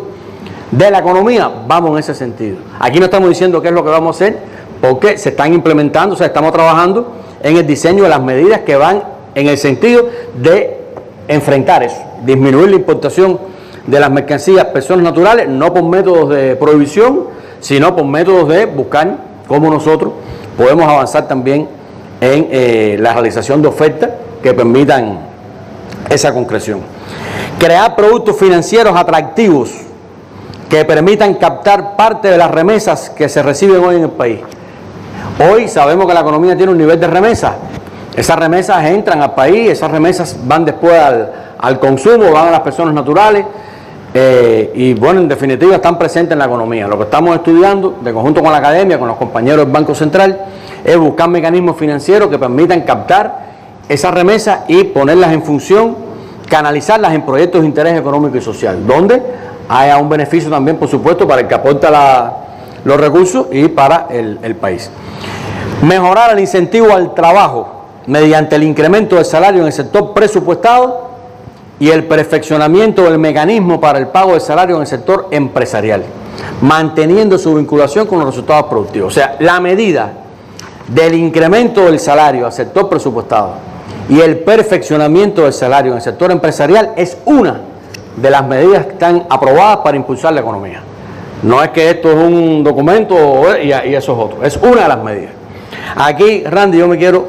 de la economía. Vamos en ese sentido. Aquí no estamos diciendo qué es lo que vamos a hacer, porque se están implementando, o sea, estamos trabajando en el diseño de las medidas que van en el sentido de enfrentar eso, disminuir la importación de las mercancías personas naturales, no por métodos de prohibición, sino por métodos de buscar cómo nosotros podemos avanzar también en la realización de ofertas que permitan esa concreción. Crear productos financieros atractivos que permitan captar parte de las remesas que se reciben hoy en el país. Hoy sabemos que la economía tiene un nivel de remesas. Esas remesas entran al país, esas remesas van después al consumo, van a las personas naturales y bueno, en definitiva están presentes en la economía. Lo que estamos estudiando, de conjunto con la academia, con los compañeros del Banco Central, es buscar mecanismos financieros que permitan captar esas remesas y ponerlas en función, canalizarlas en proyectos de interés económico y social, donde haya un beneficio también, por supuesto, para el que aporta los recursos y para el país. Mejorar el incentivo al trabajo mediante el incremento del salario en el sector presupuestado y el perfeccionamiento del mecanismo para el pago del salario en el sector empresarial, manteniendo su vinculación con los resultados productivos. O sea, la medida del incremento del salario al sector presupuestado y el perfeccionamiento del salario en el sector empresarial es una de las medidas que están aprobadas para impulsar la economía. No es que esto es un documento y eso es otro, es una de las medidas. Aquí, Randy, yo me quiero,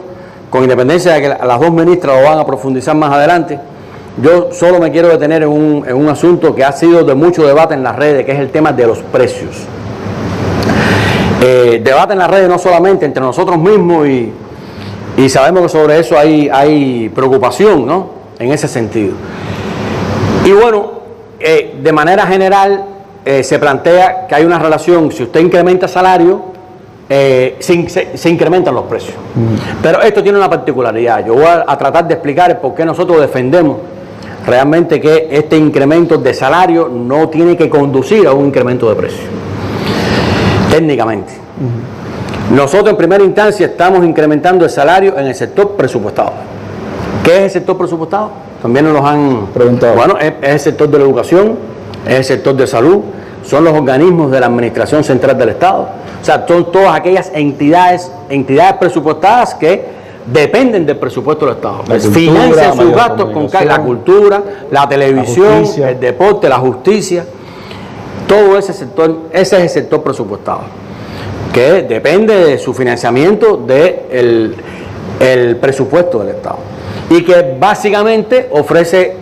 con independencia de que las dos ministras lo van a profundizar más adelante, yo solo me quiero detener en un asunto que ha sido de mucho debate en las redes, que es el tema de los precios. Debate en las redes no solamente entre nosotros mismos y sabemos que sobre eso hay preocupación, ¿no?, en ese sentido. Y bueno, de manera general se plantea que hay una relación, si usted incrementa salario, se incrementan los precios. Pero esto tiene una particularidad. Yo voy a tratar de explicar por qué nosotros defendemos realmente que este incremento de salario no tiene que conducir a un incremento de precio. Técnicamente. Nosotros en primera instancia estamos incrementando el salario en el sector presupuestado. ¿Qué es el sector presupuestado? También nos han preguntado. Bueno, es el sector de la educación, es el sector de salud, son los organismos de la Administración Central del Estado. O sea, son todas aquellas entidades presupuestadas que dependen del presupuesto del Estado. Financian sus gastos con la cultura, la televisión, el deporte, la justicia. Todo ese es el sector presupuestado, que depende de su financiamiento del presupuesto del Estado y que básicamente ofrece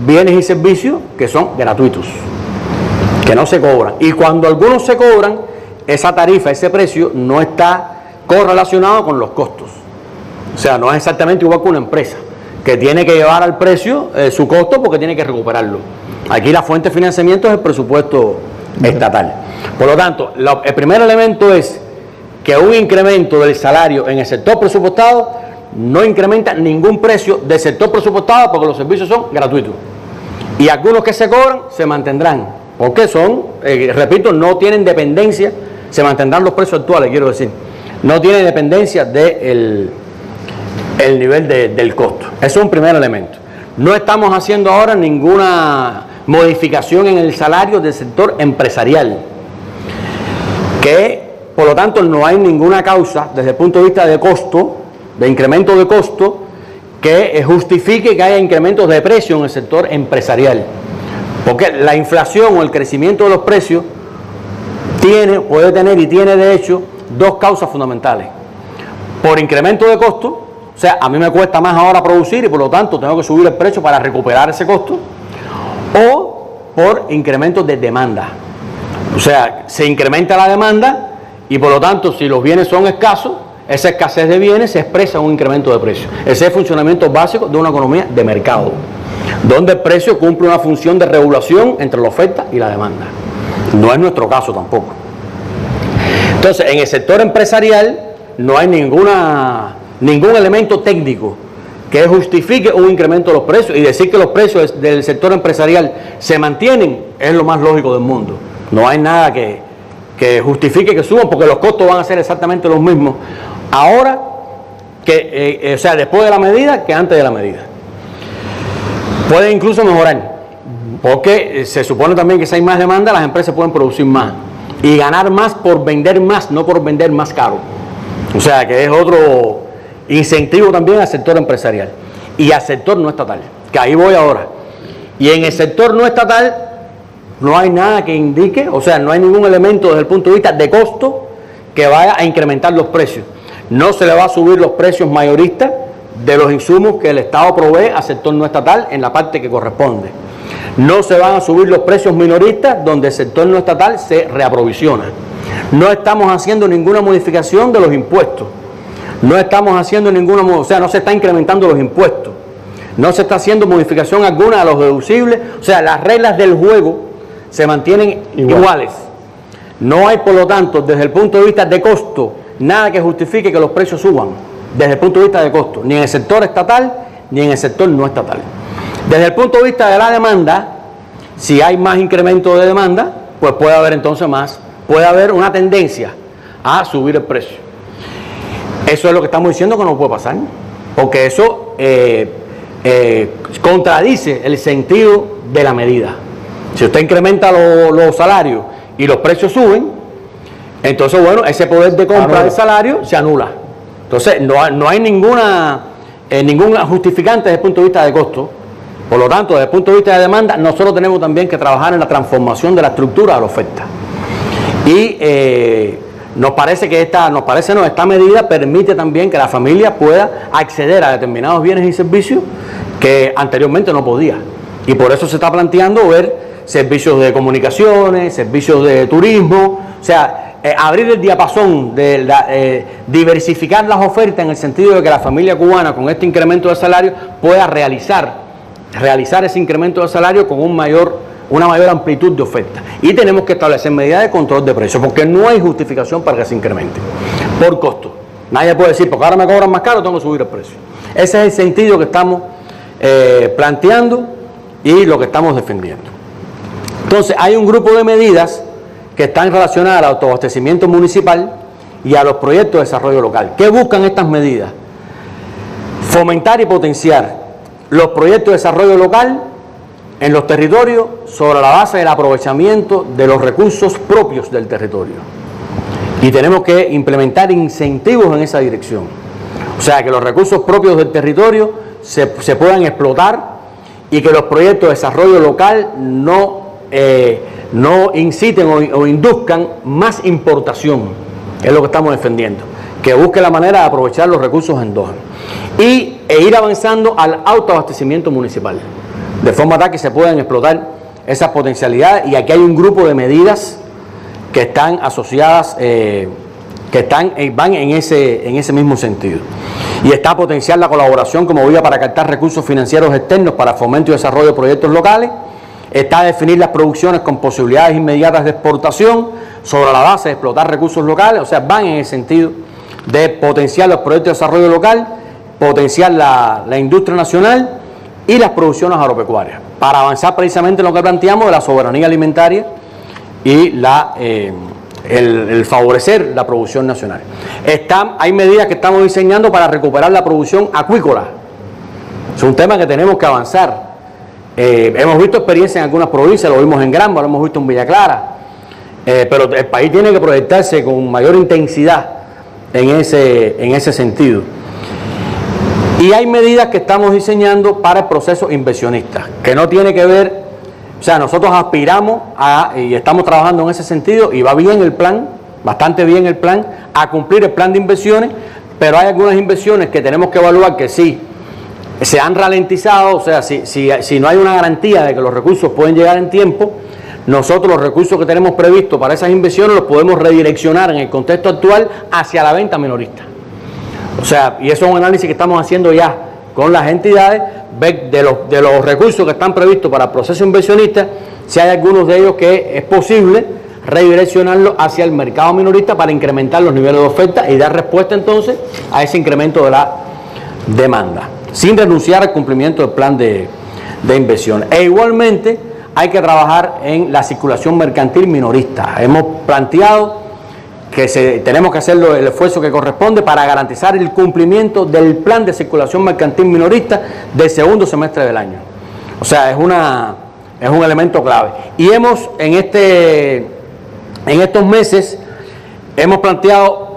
bienes y servicios que son gratuitos, que no se cobran. Y cuando algunos se cobran, esa tarifa, ese precio no está correlacionado con los costos. O sea, no es exactamente igual que una empresa que tiene que llevar al precio su costo porque tiene que recuperarlo. Aquí la fuente de financiamiento es el presupuesto estatal. Por lo tanto, el primer elemento es que un incremento del salario en el sector presupuestado no incrementa ningún precio del sector presupuestado porque los servicios son gratuitos. Y algunos que se cobran se mantendrán, porque son, repito, no tienen dependencia, se mantendrán los precios actuales, quiero decir, no tienen dependencia del nivel del costo. Eso es un primer elemento. No estamos haciendo ahora ninguna modificación en el salario del sector empresarial, que por lo tanto no hay ninguna causa desde el punto de vista de costo, de incremento de costo, que justifique que haya incrementos de precio en el sector empresarial. Porque la inflación o el crecimiento de los precios puede tener y tiene de hecho dos causas fundamentales. Por incremento de costo, o sea, a mí me cuesta más ahora producir y por lo tanto tengo que subir el precio para recuperar ese costo, o por incrementos de demanda. O sea, se incrementa la demanda y por lo tanto si los bienes son escasos, esa escasez de bienes se expresa en un incremento de precios. Ese es el funcionamiento básico de una economía de mercado, donde el precio cumple una función de regulación entre la oferta y la demanda. No es nuestro caso tampoco. Entonces, en el sector empresarial no hay ningún elemento técnico que justifique un incremento de los precios, y decir que los precios del sector empresarial se mantienen es lo más lógico del mundo. No hay nada que que justifique que suban, porque los costos van a ser exactamente los mismos ahora que, o sea, después de la medida que antes de la medida. Puede incluso mejorar, porque se supone también que si hay más demanda, las empresas pueden producir más y ganar más por vender más, no por vender más caro. O sea, que es otro incentivo también al sector empresarial y al sector no estatal, que ahí voy ahora. Y en el sector no estatal no hay nada que indique, o sea, no hay ningún elemento desde el punto de vista de costo que vaya a incrementar los precios. No se le va a subir los precios mayoristas de los insumos que el Estado provee al sector no estatal en la parte que corresponde. No se van a subir los precios minoristas donde el sector no estatal se reaprovisiona. No estamos haciendo ninguna modificación de los impuestos. No estamos haciendo ninguna, o sea, no se está incrementando los impuestos. No se está haciendo modificación alguna a los deducibles. O sea, las reglas del juego se mantienen iguales. No hay, por lo tanto, desde el punto de vista de costo, nada que justifique que los precios suban, desde el punto de vista de costo, ni en el sector estatal, ni en el sector no estatal. Desde el punto de vista de la demanda, si hay más incremento de demanda, pues puede haber entonces más, puede haber una tendencia a subir el precio. Eso es lo que estamos diciendo que no puede pasar, porque eso contradice el sentido de la medida. Si usted incrementa los salarios y los precios suben, entonces, bueno, ese poder de compra del salario se anula. Entonces, no hay ningún justificante desde el punto de vista de costo. Por lo tanto, desde el punto de vista de demanda, nosotros tenemos también que trabajar en la transformación de la estructura de la oferta. Y nos parece que esta medida permite también que la familia pueda acceder a determinados bienes y servicios que anteriormente no podía. Y por eso se está planteando ver servicios de comunicaciones, servicios de turismo, o sea, abrir el diapasón, diversificar las ofertas en el sentido de que la familia cubana con este incremento de salario pueda realizar ese incremento de salario con una mayor amplitud de oferta. Y tenemos que establecer medidas de control de precios, porque no hay justificación para que se incremente por costo. Nadie puede decir, porque ahora me cobran más caro, tengo que subir el precio. Ese es el sentido que estamos planteando y lo que estamos defendiendo. Entonces, hay un grupo de medidas que están relacionadas al autoabastecimiento municipal y a los proyectos de desarrollo local. ¿Qué buscan estas medidas? Fomentar y potenciar los proyectos de desarrollo local en los territorios sobre la base del aprovechamiento de los recursos propios del territorio. Y tenemos que implementar incentivos en esa dirección. O sea, que los recursos propios del territorio se puedan explotar y que los proyectos de desarrollo local no inciten o induzcan más importación, es lo que estamos defendiendo, que busque la manera de aprovechar los recursos endógenos e ir avanzando al autoabastecimiento municipal, de forma tal que se puedan explotar esas potencialidades. Y aquí hay un grupo de medidas que están asociadas, van en ese mismo sentido. Y está potenciar la colaboración como vía para captar recursos financieros externos para fomento y desarrollo de proyectos locales. Está definir las producciones con posibilidades inmediatas de exportación sobre la base de explotar recursos locales. O sea, van en el sentido de potenciar los proyectos de desarrollo local, potenciar la industria nacional y las producciones agropecuarias, para avanzar precisamente en lo que planteamos de la soberanía alimentaria y el favorecer la producción nacional. Hay medidas que estamos diseñando para recuperar la producción acuícola. Es un tema que tenemos que avanzar. Hemos visto experiencias en algunas provincias, lo vimos en Granma, lo hemos visto en Villa Clara, pero el país tiene que proyectarse con mayor intensidad en ese sentido. Y hay medidas que estamos diseñando para el proceso inversionista, que no tiene que ver, o sea, nosotros aspiramos y estamos trabajando en ese sentido, y va bien el plan, bastante bien el plan, a cumplir el plan de inversiones, pero hay algunas inversiones que tenemos que evaluar que sí se han ralentizado. O sea, si no hay una garantía de que los recursos pueden llegar en tiempo, nosotros los recursos que tenemos previstos para esas inversiones los podemos redireccionar en el contexto actual hacia la venta minorista. O sea, y eso es un análisis que estamos haciendo ya con las entidades, ver de los recursos que están previstos para el proceso inversionista, si hay algunos de ellos que es posible redireccionarlos hacia el mercado minorista para incrementar los niveles de oferta y dar respuesta entonces a ese incremento de la demanda, sin renunciar al cumplimiento del plan de inversión. E igualmente hay que trabajar en la circulación mercantil minorista. Hemos planteado que tenemos que hacer el esfuerzo que corresponde para garantizar el cumplimiento del plan de circulación mercantil minorista del segundo semestre del año. O sea, es un elemento clave. Y hemos, en estos meses, hemos planteado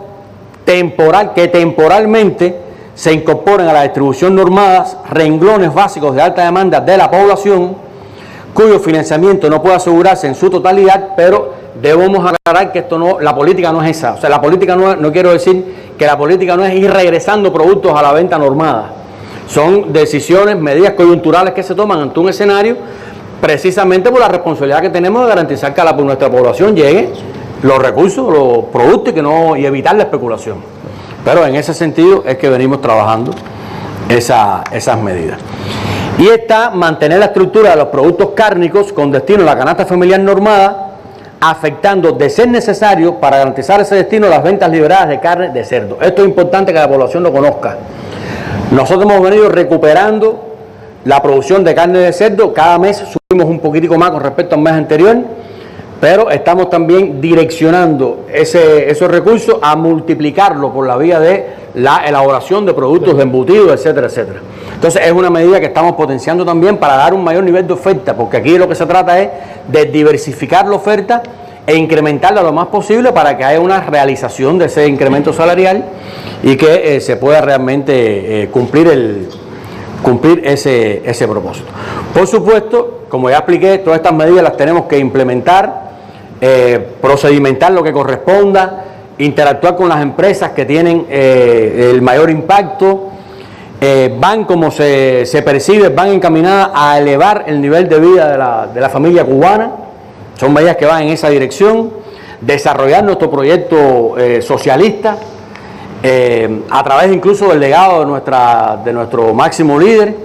que temporalmente se incorporen a la distribución normada renglones básicos de alta demanda de la población, cuyo financiamiento no puede asegurarse en su totalidad, pero debemos aclarar que la política no es esa. O sea, la política no quiero decir que la política no es ir regresando productos a la venta normada. Son decisiones, medidas coyunturales que se toman ante un escenario, precisamente por la responsabilidad que tenemos de garantizar que a nuestra población llegue los recursos, los productos y evitar la especulación. Pero en ese sentido es que venimos trabajando esas medidas. Y está mantener la estructura de los productos cárnicos con destino a la canasta familiar normada, afectando, de ser necesario, para garantizar ese destino, las ventas liberadas de carne de cerdo. Esto es importante que la población lo conozca. Nosotros hemos venido recuperando la producción de carne de cerdo, cada mes subimos un poquitico más con respecto al mes anterior, pero estamos también direccionando esos recursos a multiplicarlo por la vía de la elaboración de productos de embutidos, etcétera, etcétera. Entonces es una medida que estamos potenciando también para dar un mayor nivel de oferta, porque aquí lo que se trata es de diversificar la oferta e incrementarla lo más posible para que haya una realización de ese incremento salarial y que se pueda realmente cumplir ese propósito. Por supuesto, como ya expliqué, todas estas medidas las tenemos que implementar, procedimentar lo que corresponda, interactuar con las empresas que tienen el mayor impacto, van, como se percibe, van encaminadas a elevar el nivel de vida de la familia cubana. Son medidas que van en esa dirección, desarrollar nuestro proyecto socialista, a través incluso del legado de nuestro máximo líder,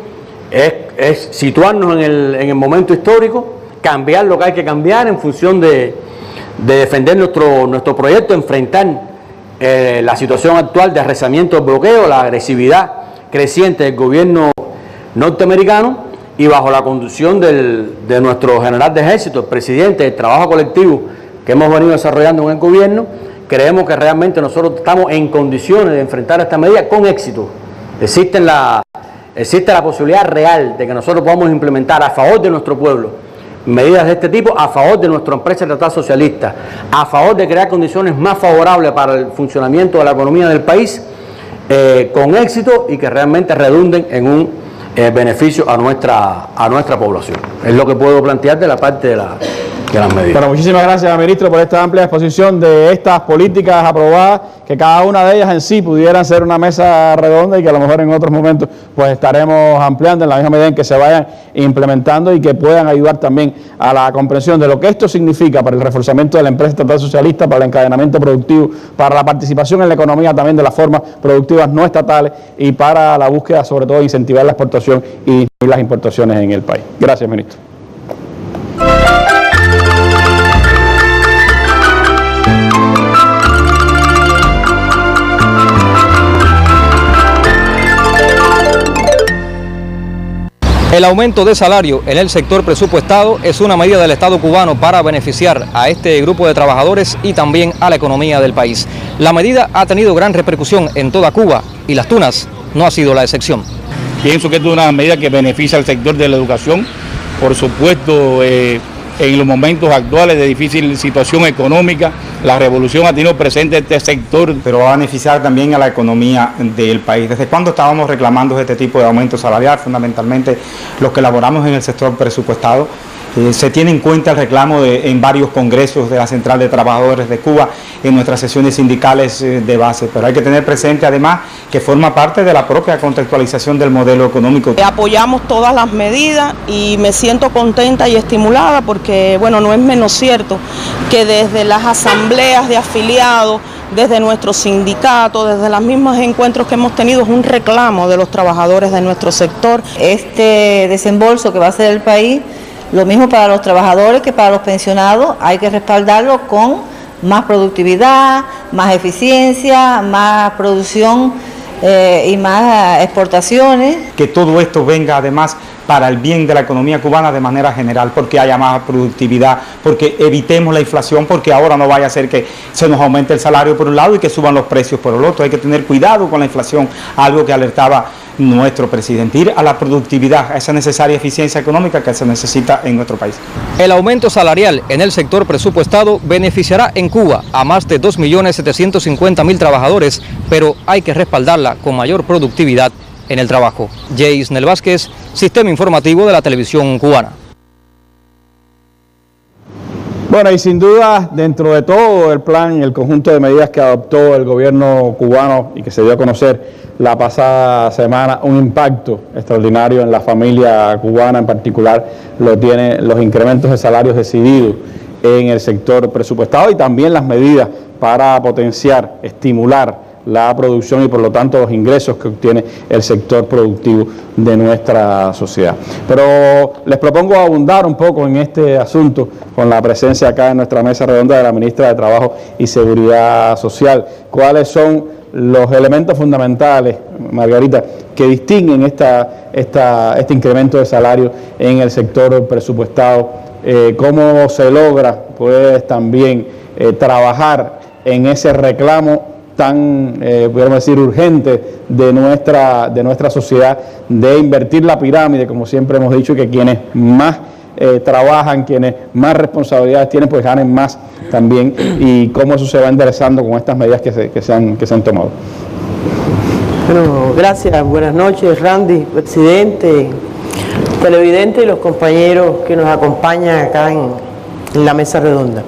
es situarnos en el momento histórico, cambiar lo que hay que cambiar en función de defender nuestro proyecto, enfrentar la situación actual de arreciamiento del bloqueo, la agresividad creciente del gobierno norteamericano, y bajo la conducción de nuestro general de ejército, el presidente, el trabajo colectivo que hemos venido desarrollando en el gobierno, creemos que realmente nosotros estamos en condiciones de enfrentar esta medida con éxito. Existe la posibilidad real de que nosotros podamos implementar a favor de nuestro pueblo medidas de este tipo, a favor de nuestra empresa estatal socialista, a favor de crear condiciones más favorables para el funcionamiento de la economía del país, con éxito, y que realmente redunden en un beneficio a nuestra población. Es lo que puedo plantear de la parte de las medidas. Bueno, muchísimas gracias, ministro, por esta amplia exposición de estas políticas aprobadas, que cada una de ellas en sí pudieran ser una mesa redonda y que a lo mejor en otros momentos pues estaremos ampliando en la misma medida en que se vayan implementando y que puedan ayudar también a la comprensión de lo que esto significa para el reforzamiento de la empresa estatal socialista, para el encadenamiento productivo, para la participación en la economía también de las formas productivas no estatales y para la búsqueda, sobre todo, de incentivar la exportación y las importaciones en el país. Gracias, ministro. El aumento de salario en el sector presupuestado es una medida del Estado cubano para beneficiar a este grupo de trabajadores y también a la economía del país. La medida ha tenido gran repercusión en toda Cuba y Las Tunas no ha sido la excepción. Pienso que es una medida que beneficia al sector de la educación, por supuesto, en los momentos actuales de difícil situación económica. La revolución ha tenido presente este sector. Pero va a beneficiar también a la economía del país. ¿Desde cuándo estábamos reclamando este tipo de aumento salarial? Fundamentalmente los que elaboramos en el sector presupuestado. Se tiene en cuenta el reclamo en varios congresos de la Central de Trabajadores de Cuba, en nuestras sesiones sindicales de base, pero hay que tener presente además que forma parte de la propia contextualización del modelo económico. Apoyamos todas las medidas y me siento contenta y estimulada porque, bueno, no es menos cierto que desde las asambleas de afiliados, desde nuestro sindicato, desde los mismos encuentros que hemos tenido, es un reclamo de los trabajadores de nuestro sector. Este desembolso que va a hacer el país, lo mismo para los trabajadores que para los pensionados, hay que respaldarlo con más productividad, más eficiencia, más producción y más exportaciones. Que todo esto venga además para el bien de la economía cubana de manera general, porque haya más productividad, porque evitemos la inflación, porque ahora no vaya a ser que se nos aumente el salario por un lado y que suban los precios por el otro. Hay que tener cuidado con la inflación, algo que alertaba nuestro presidente, ir a la productividad, a esa necesaria eficiencia económica que se necesita en nuestro país. El aumento salarial en el sector presupuestado beneficiará en Cuba a más de 2.750.000 trabajadores, pero hay que respaldarla con mayor productividad en el trabajo. Jaisnel Vázquez, Sistema Informativo de la Televisión Cubana. Bueno, y sin duda, dentro de todo el plan, el conjunto de medidas que adoptó el gobierno cubano y que se dio a conocer la pasada semana, un impacto extraordinario en la familia cubana, en particular lo tienen los incrementos de salarios decididos en el sector presupuestado y también las medidas para potenciar, estimular la producción y por lo tanto los ingresos que obtiene el sector productivo de nuestra sociedad. Pero les propongo abundar un poco en este asunto con la presencia acá en nuestra mesa redonda de la ministra de Trabajo y Seguridad Social. ¿Cuáles son los elementos fundamentales, Margarita, que distinguen este incremento de salario en el sector presupuestado? ¿Cómo se logra pues también trabajar en ese reclamo tan, podríamos decir, urgente de nuestra sociedad, de invertir la pirámide, como siempre hemos dicho, que quienes más trabajan, quienes más responsabilidades tienen, pues ganen más también, y cómo eso se va enderezando con estas medidas que se han tomado? Bueno, gracias, buenas noches, Randy, presidente, televidente y los compañeros que nos acompañan acá en la mesa redonda.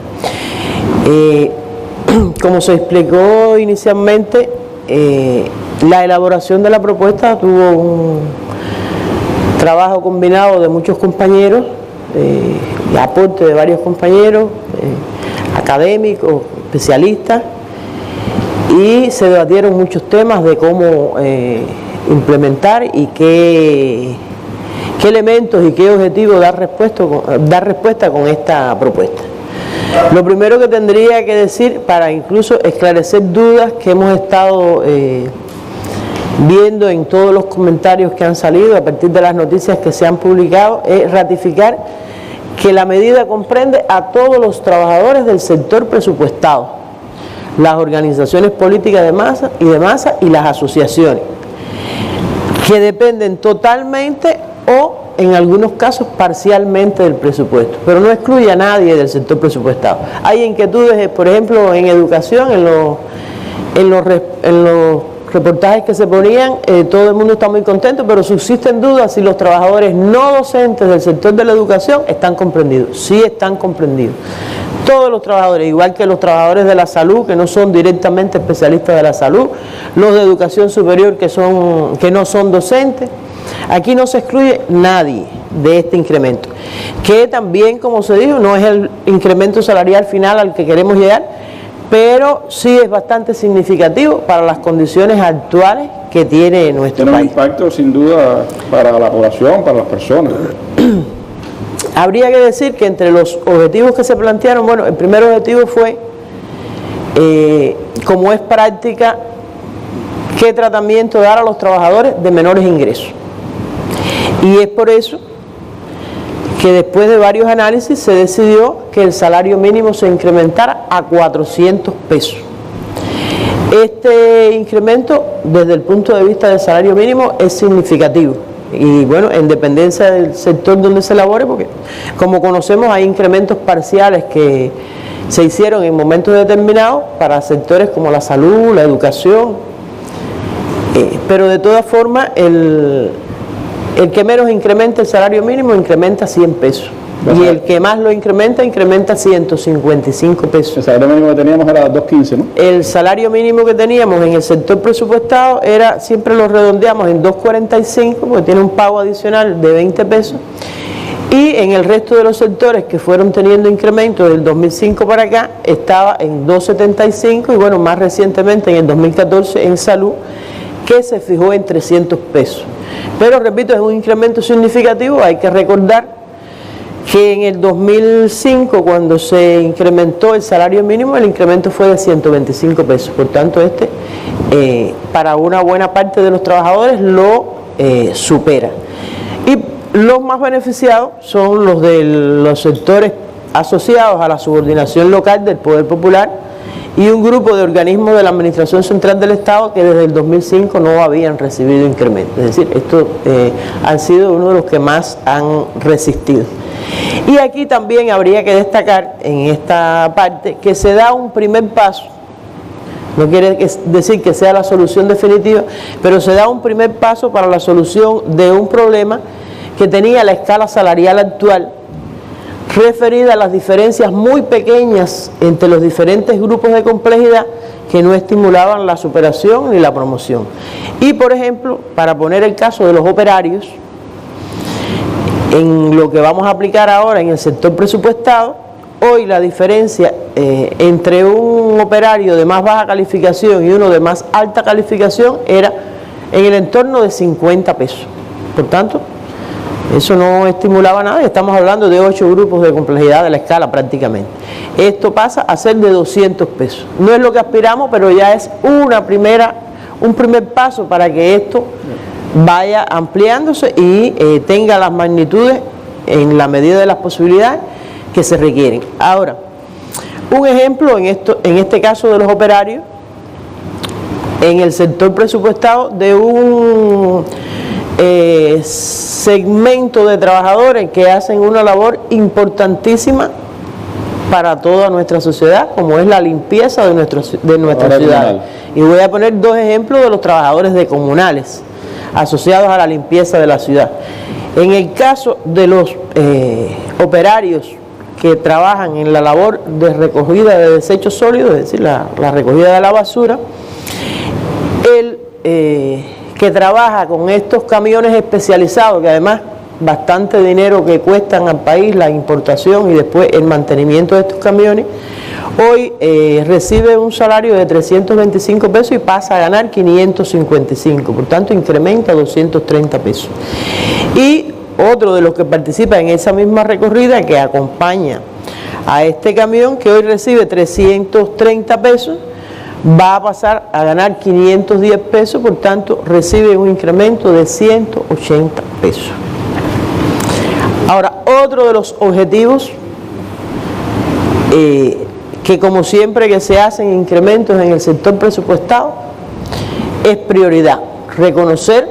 Como se explicó inicialmente, la elaboración de la propuesta tuvo un trabajo combinado de muchos compañeros, de aporte de varios compañeros, académicos, especialistas, y se debatieron muchos temas de cómo implementar y qué elementos y qué objetivos dar respuesta con esta propuesta. Lo primero que tendría que decir, para incluso esclarecer dudas que hemos estado viendo en todos los comentarios que han salido a partir de las noticias que se han publicado, es ratificar que la medida comprende a todos los trabajadores del sector presupuestado, las organizaciones políticas de masa y las asociaciones, que dependen totalmente o en algunos casos parcialmente del presupuesto, pero no excluye a nadie del sector presupuestado. Hay inquietudes, por ejemplo, en educación, en los reportajes que se ponían, todo el mundo está muy contento, pero subsisten dudas si los trabajadores no docentes del sector de la educación están comprendidos. Sí están comprendidos. Todos los trabajadores, igual que los trabajadores de la salud, que no son directamente especialistas de la salud, los de educación superior que no son docentes. Aquí no se excluye nadie de este incremento, que también, como se dijo, no es el incremento salarial final al que queremos llegar, pero sí es bastante significativo para las condiciones actuales que tiene nuestro país. Tiene un impacto sin duda para la población, para las personas. Habría que decir que entre los objetivos que se plantearon, bueno, el primer objetivo fue, como es práctica, qué tratamiento dar a los trabajadores de menores ingresos. Y es por eso que después de varios análisis se decidió que el salario mínimo se incrementara a 400 pesos. Este incremento, desde el punto de vista del salario mínimo, es significativo. Y bueno, en dependencia del sector donde se elabore, porque como conocemos hay incrementos parciales que se hicieron en momentos determinados para sectores como la salud, la educación, pero de todas formas el que menos incrementa el salario mínimo incrementa 100 pesos. Y el que más lo incrementa 155 pesos. El salario mínimo que teníamos era 2.15, ¿no? El salario mínimo que teníamos en el sector presupuestado era, siempre lo redondeamos en 2.45, porque tiene un pago adicional de 20 pesos. Y en el resto de los sectores que fueron teniendo incrementos del 2005 para acá, estaba en 2.75 y bueno, más recientemente en el 2014 en salud, que se fijó en 300 pesos. Pero repito, es un incremento significativo. Hay que recordar que en el 2005, cuando se incrementó el salario mínimo, el incremento fue de 125 pesos. Por tanto, este para una buena parte de los trabajadores lo supera. Y los más beneficiados son los de los sectores asociados a la subordinación local del Poder Popular y un grupo de organismos de la Administración Central del Estado que desde el 2005 no habían recibido incremento. Es decir, estos han sido uno de los que más han resistido. Y aquí también habría que destacar en esta parte que se da un primer paso. No quiere decir que sea la solución definitiva, pero se da un primer paso para la solución de un problema que tenía la escala salarial actual, referida a las diferencias muy pequeñas entre los diferentes grupos de complejidad que no estimulaban la superación ni la promoción. Y por ejemplo, para poner el caso de los operarios, en lo que vamos a aplicar ahora en el sector presupuestado, hoy la diferencia entre un operario de más baja calificación y uno de más alta calificación era en el entorno de 50 pesos. Por tanto, eso no estimulaba nada y estamos hablando de 8 grupos de complejidad de la escala prácticamente. Esto pasa a ser de 200 pesos. No es lo que aspiramos, pero ya es un primer paso para que esto vaya ampliándose y tenga las magnitudes en la medida de las posibilidades que se requieren. Ahora, un ejemplo en este caso de los operarios, en el sector presupuestado de un segmento de trabajadores que hacen una labor importantísima para toda nuestra sociedad, como es la limpieza de nuestra ciudad. Y voy a poner 2 ejemplos de los trabajadores de comunales asociados a la limpieza de la ciudad. En el caso de los operarios que trabajan en la labor de recogida de desechos sólidos, es decir, la recogida de la basura, el que trabaja con estos camiones especializados, que además bastante dinero que cuestan al país la importación y después el mantenimiento de estos camiones, hoy recibe un salario de 325 pesos y pasa a ganar 555, por tanto incrementa 230 pesos. Y otro de los que participa en esa misma recorrida, que acompaña a este camión, que hoy recibe 330 pesos, va a pasar a ganar 510 pesos, por tanto recibe un incremento de 180 pesos. Ahora, otro de los objetivos que como siempre que se hacen incrementos en el sector presupuestado, es prioridad reconocer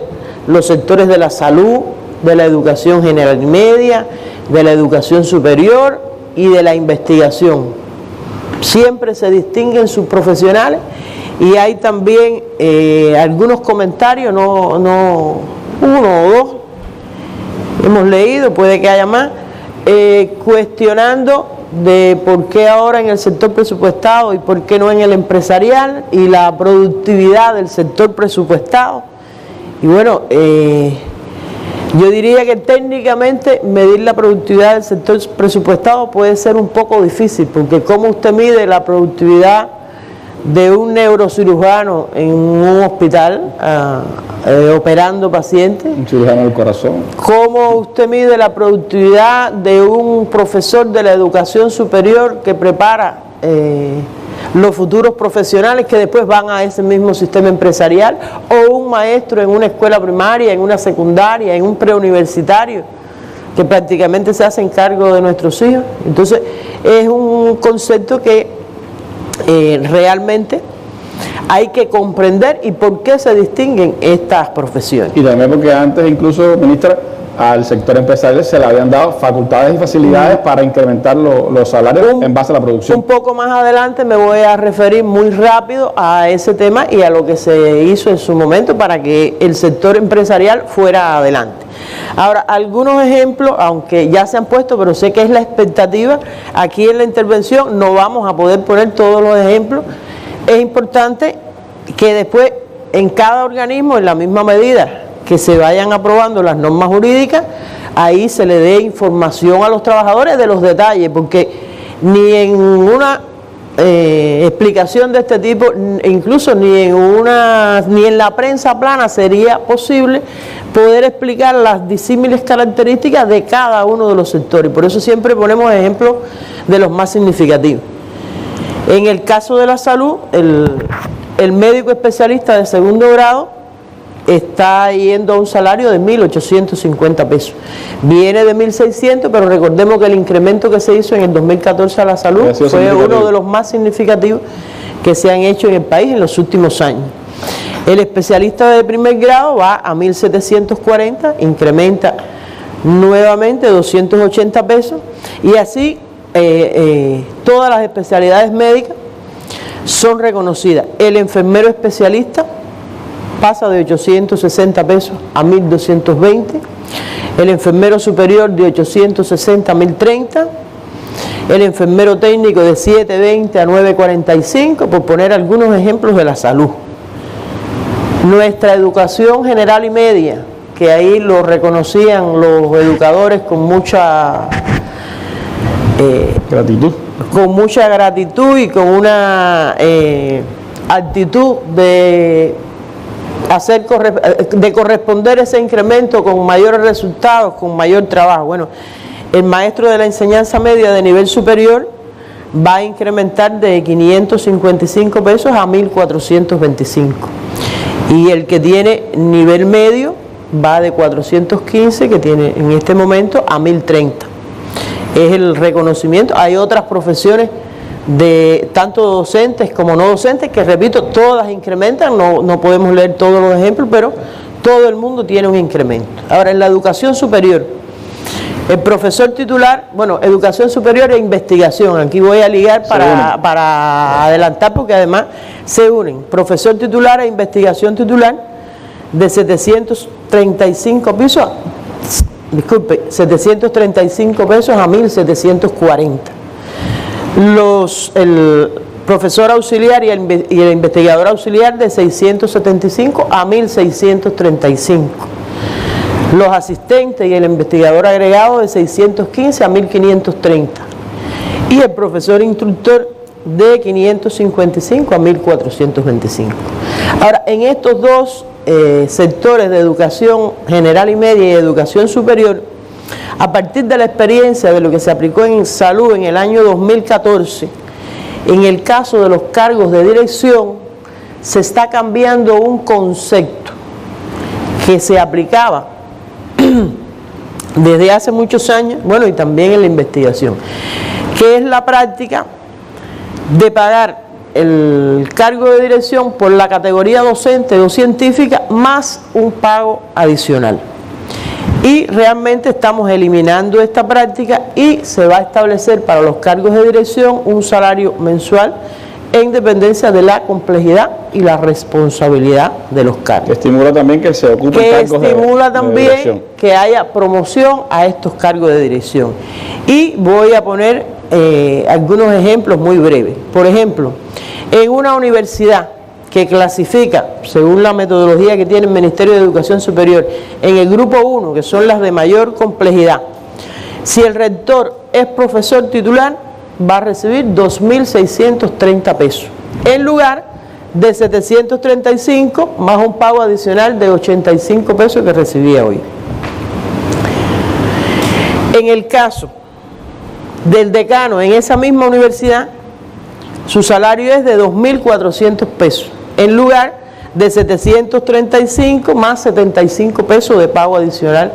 los sectores de la salud, de la educación general y media, de la educación superior y de la investigación. Siempre se distinguen sus profesionales y hay también algunos comentarios, uno o dos, hemos leído, puede que haya más, cuestionando de por qué ahora en el sector presupuestado y por qué no en el empresarial y la productividad del sector presupuestado. Y bueno, yo diría que técnicamente medir la productividad del sector presupuestado puede ser un poco difícil, porque ¿cómo usted mide la productividad de un neurocirujano en un hospital operando pacientes? Un cirujano del corazón. ¿Cómo usted mide la productividad de un profesor de la educación superior que prepara los futuros profesionales que después van a ese mismo sistema empresarial, o un maestro en una escuela primaria, en una secundaria, en un preuniversitario, que prácticamente se hacen cargo de nuestros hijos? Entonces es un concepto que realmente hay que comprender y por qué se distinguen estas profesiones. Y también porque antes incluso, ministra, al sector empresarial se le habían dado facultades y facilidades para incrementar los salarios en base a la producción. Un poco más adelante me voy a referir muy rápido a ese tema y a lo que se hizo en su momento para que el sector empresarial fuera adelante. Ahora, algunos ejemplos, aunque ya se han puesto, pero sé que es la expectativa, aquí en la intervención no vamos a poder poner todos los ejemplos. Es importante que después en cada organismo, en la misma medida que se vayan aprobando las normas jurídicas, ahí se le dé información a los trabajadores de los detalles, porque ni en una explicación de este tipo, incluso ni en la prensa plana sería posible poder explicar las disímiles características de cada uno de los sectores. Por eso siempre ponemos ejemplos de los más significativos. En el caso de la salud, el médico especialista de segundo grado está yendo a un salario de 1.850 pesos. Viene de 1.600, pero recordemos que el incremento que se hizo en el 2014 a la salud fue uno de los más significativos que se han hecho en el país en los últimos años. El especialista de primer grado va a 1.740, incrementa nuevamente 280 pesos, y así todas las especialidades médicas son reconocidas. El enfermero especialista pasa de 860 pesos a 1.220, el enfermero superior de 860 a 1.030, el enfermero técnico de 7.20 a 9.45, por poner algunos ejemplos de la salud. Nuestra educación general y media, que ahí lo reconocían los educadores con mucha gratitud y con una actitud de corresponder ese incremento con mayores resultados, con mayor trabajo. Bueno, el maestro de la enseñanza media de nivel superior va a incrementar de 555 pesos a 1.425, y el que tiene nivel medio va de 415, que tiene en este momento, a 1.030. Es el reconocimiento. Hay otras profesiones de tanto docentes como no docentes que, repito, todas incrementan, no podemos leer todos los ejemplos, pero todo el mundo tiene un incremento. Ahora, en la educación superior, el profesor titular, bueno, educación superior e investigación, aquí voy a ligar para adelantar, porque además se unen, profesor titular e investigación titular, de 735 pesos, disculpe, 735 pesos a 1.740. El profesor auxiliar y el investigador auxiliar de 675 a 1.635. Los asistentes y el investigador agregado de 615 a 1.530. Y el profesor instructor de 555 a 1.425. Ahora, en estos dos sectores de educación general y media y educación superior, a partir de la experiencia de lo que se aplicó en salud en el año 2014, en el caso de los cargos de dirección, se está cambiando un concepto que se aplicaba desde hace muchos años, bueno, y también en la investigación, que es la práctica de pagar el cargo de dirección por la categoría docente o científica más un pago adicional. Y realmente estamos eliminando esta práctica y se va a establecer para los cargos de dirección un salario mensual en dependencia de la complejidad y la responsabilidad de los cargos. Que estimula también que se ocupen cargos de dirección. Que haya promoción a estos cargos de dirección. Y voy a poner algunos ejemplos muy breves. Por ejemplo, en una universidad que clasifica, según la metodología que tiene el Ministerio de Educación Superior, en el grupo 1, que son las de mayor complejidad, si el rector es profesor titular, va a recibir 2.630 pesos, en lugar de 735 más un pago adicional de 85 pesos que recibía hoy. En el caso del decano en esa misma universidad, su salario es de 2.400 pesos, en lugar de 735 más 75 pesos de pago adicional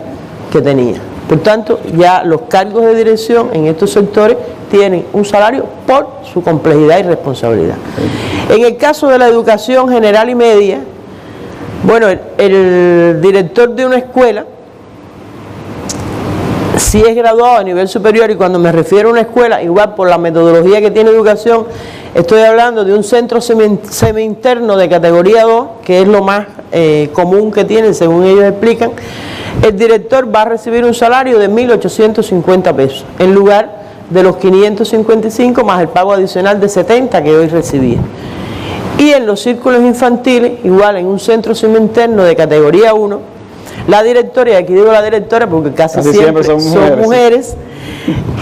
que tenía. Por tanto, ya los cargos de dirección en estos sectores tienen un salario por su complejidad y responsabilidad. En el caso de la educación general y media, bueno, el director de una escuela, si es graduado a nivel superior, y cuando me refiero a una escuela, igual por la metodología que tiene educación, estoy hablando de un centro semi-interno de categoría 2, que es lo más común que tienen, según ellos explican. El director va a recibir un salario de 1.850 pesos, en lugar de los 555 más el pago adicional de 70 que hoy recibía. Y en los círculos infantiles, igual en un centro semi-interno de categoría 1, la directora, y aquí digo la directora porque casi siempre son mujeres,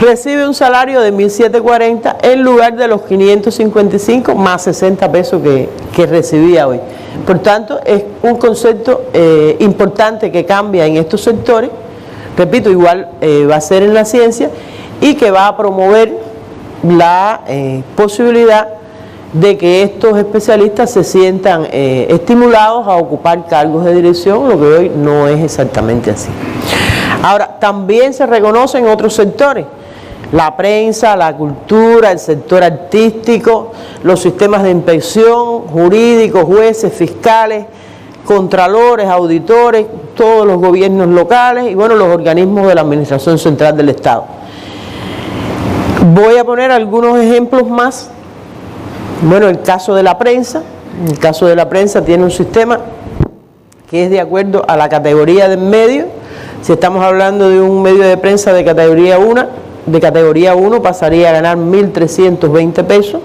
recibe un salario de 1.740 en lugar de los 555 más 60 pesos que recibía hoy. Por tanto, es un concepto importante que cambia en estos sectores, repito, igual va a ser en la ciencia, y que va a promover la posibilidad de que estos especialistas se sientan estimulados a ocupar cargos de dirección, lo que hoy no es exactamente así. Ahora, también se reconocen otros sectores: la prensa, la cultura, el sector artístico, los sistemas de inspección, jurídicos, jueces, fiscales, contralores, auditores, todos los gobiernos locales y bueno, los organismos de la Administración Central del Estado. Voy a poner algunos ejemplos más. Bueno, el caso de la prensa. El caso de la prensa tiene un sistema que es de acuerdo a la categoría del medio. Si estamos hablando de un medio de prensa de categoría 1, pasaría a ganar 1.320 pesos.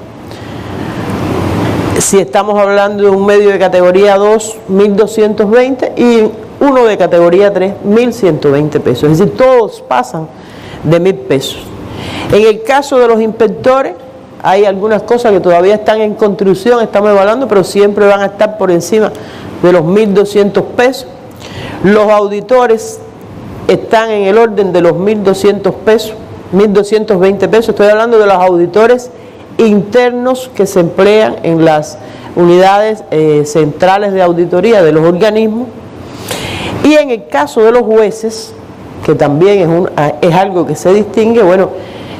Si estamos hablando de un medio de categoría 2, 1.220, y uno de categoría 3, 1.120 pesos. Es decir, todos pasan de 1.000 pesos. En el caso de los inspectores, hay algunas cosas que todavía están en construcción, estamos evaluando, pero siempre van a estar por encima de los 1.200 pesos. Los auditores están en el orden de los 1.200 pesos, 1.220 pesos. Estoy hablando de los auditores internos que se emplean en las unidades centrales de auditoría de los organismos. Y en el caso de los jueces, que también es algo que se distingue, bueno,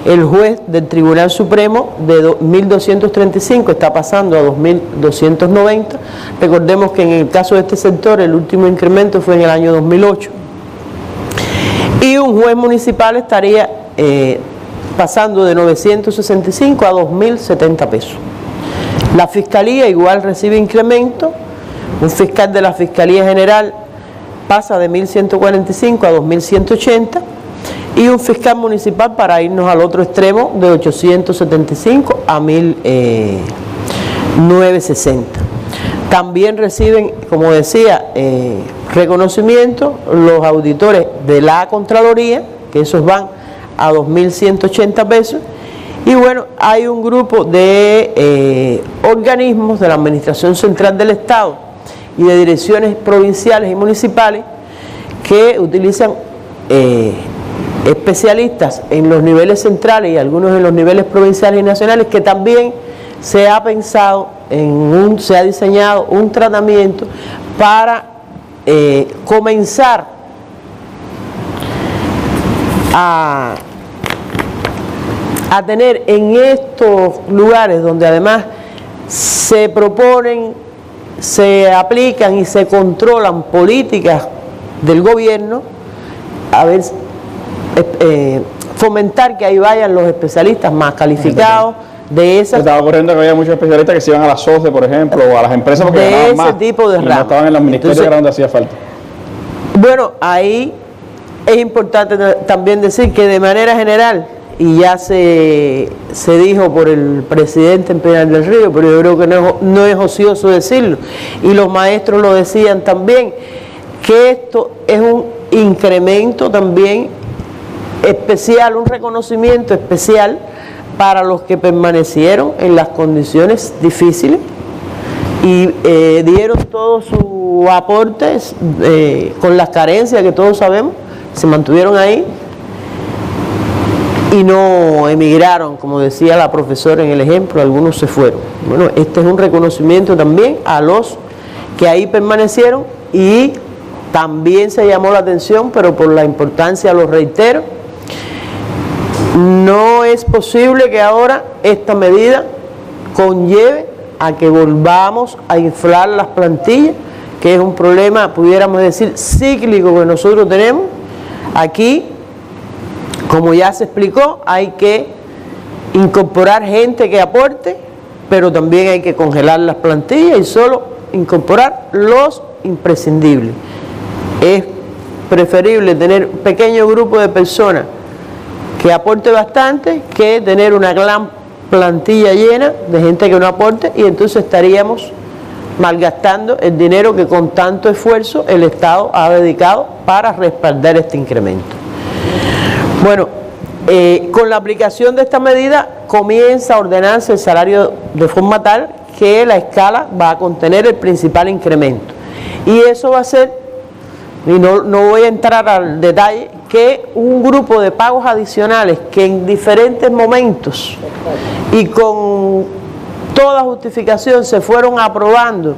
el juez del Tribunal Supremo de 1.235 está pasando a 2.290. Recordemos que en el caso de este sector el último incremento fue en el año 2008. Y un juez municipal estaría pasando de 965 a 2.070 pesos. La Fiscalía igual recibe incremento. Un fiscal de la Fiscalía General pasa de 1.145 a 2.180. Y un fiscal municipal, para irnos al otro extremo, de 875 a 1.960. También reciben, como decía, reconocimiento los auditores de la Contraloría, que esos van a 2.180 pesos. Y bueno, hay un grupo de organismos de la Administración Central del Estado y de direcciones provinciales y municipales que utilizan especialistas en los niveles centrales y algunos en los niveles provinciales y nacionales, que también se ha pensado se ha diseñado un tratamiento para comenzar a tener en estos lugares donde además se proponen, se aplican y se controlan políticas del gobierno, a ver, fomentar que ahí vayan los especialistas más calificados de esas. Estaba ocurriendo que había muchos especialistas que se iban a las SOCE, por ejemplo, o a las empresas porque ganaban más, tipo de no estaban en los ministerios. Entonces, donde hacía falta. Bueno, ahí es importante también decir que de manera general, y ya se dijo por el presidente en Pinar del Río, pero yo creo que no es ocioso decirlo, y los maestros lo decían también, que esto es un incremento también especial, un reconocimiento especial para los que permanecieron en las condiciones difíciles y dieron todo su aporte con las carencias que todos sabemos, se mantuvieron ahí y no emigraron, como decía la profesora en el ejemplo, algunos se fueron. Bueno, este es un reconocimiento también a los que ahí permanecieron, y también se llamó la atención, pero por la importancia lo reitero, no es posible que ahora esta medida conlleve a que volvamos a inflar las plantillas, que es un problema, pudiéramos decir, cíclico que nosotros tenemos. Aquí, como ya se explicó, hay que incorporar gente que aporte, pero también hay que congelar las plantillas y solo incorporar los imprescindibles. Es preferible tener un pequeño grupo de personas que aporte bastante que tener una gran plantilla llena de gente que no aporte, y entonces estaríamos malgastando el dinero que con tanto esfuerzo el Estado ha dedicado para respaldar este incremento. Bueno, con la aplicación de esta medida comienza a ordenarse el salario de forma tal que la escala va a contener el principal incremento, y eso va a ser, y no voy a entrar al detalle, que un grupo de pagos adicionales que en diferentes momentos y con toda justificación se fueron aprobando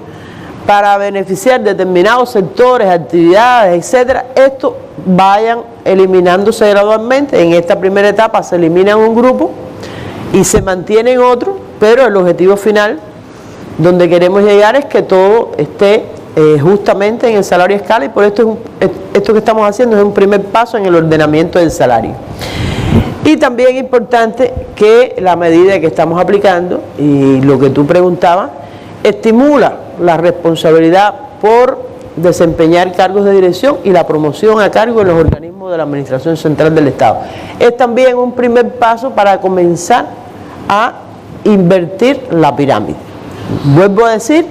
para beneficiar determinados sectores, actividades, etcétera, esto vayan eliminándose gradualmente. En esta primera etapa se eliminan un grupo y se mantienen otros, pero el objetivo final donde queremos llegar es que todo esté justamente en el salario a escala, y por esto esto que estamos haciendo es un primer paso en el ordenamiento del salario. Y también es importante que la medida que estamos aplicando, y lo que tú preguntabas, estimula la responsabilidad por desempeñar cargos de dirección y la promoción a cargo en los organismos de la Administración Central del Estado. Es también un primer paso para comenzar a invertir la pirámide. Vuelvo a decir,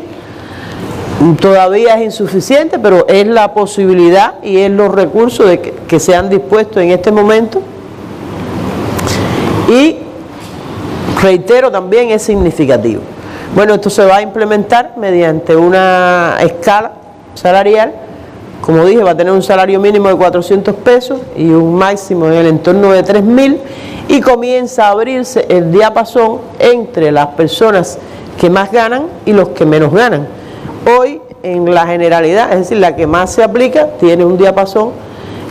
todavía es insuficiente, pero es la posibilidad y es los recursos que se han dispuesto en este momento, y reitero, también es significativo. Bueno, esto se va a implementar mediante una escala salarial. Como dije, va a tener un salario mínimo de 400 pesos y un máximo en el entorno de 3.000, y comienza a abrirse el diapasón entre las personas que más ganan y los que menos ganan. Hoy, en la generalidad, es decir, la que más se aplica, tiene un diapasón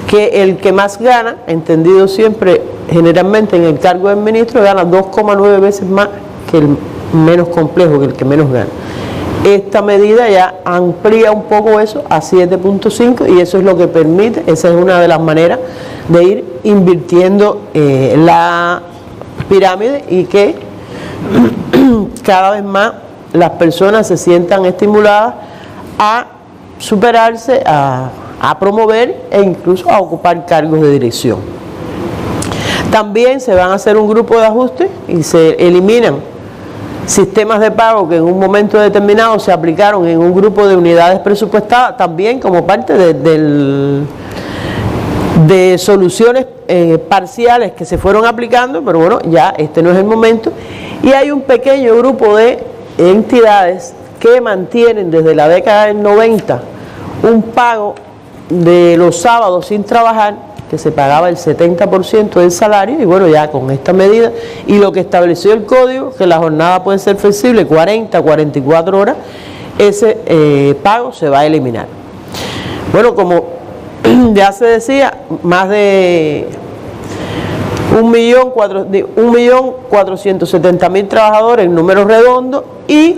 que el que más gana, entendido siempre generalmente en el cargo de ministro, gana 2,9 veces más que el menos complejo, que el que menos gana. Esta medida ya amplía un poco eso a 7.5, y eso es lo que permite, esa es una de las maneras de ir invirtiendo la pirámide, y que cada vez más las personas se sientan estimuladas a superarse, a promover e incluso a ocupar cargos de dirección. También se van a hacer un grupo de ajustes y se eliminan sistemas de pago que en un momento determinado se aplicaron en un grupo de unidades presupuestadas, también como parte de soluciones parciales que se fueron aplicando, pero bueno, ya este no es el momento. Y hay un pequeño grupo de entidades que mantienen desde la década del 90 un pago de los sábados sin trabajar, que se pagaba el 70% del salario, y bueno, ya con esta medida y lo que estableció el código, que la jornada puede ser flexible, 40, 44 horas, ese pago se va a eliminar. Bueno, como ya se decía, más de 1.470.000 trabajadores en números redondos y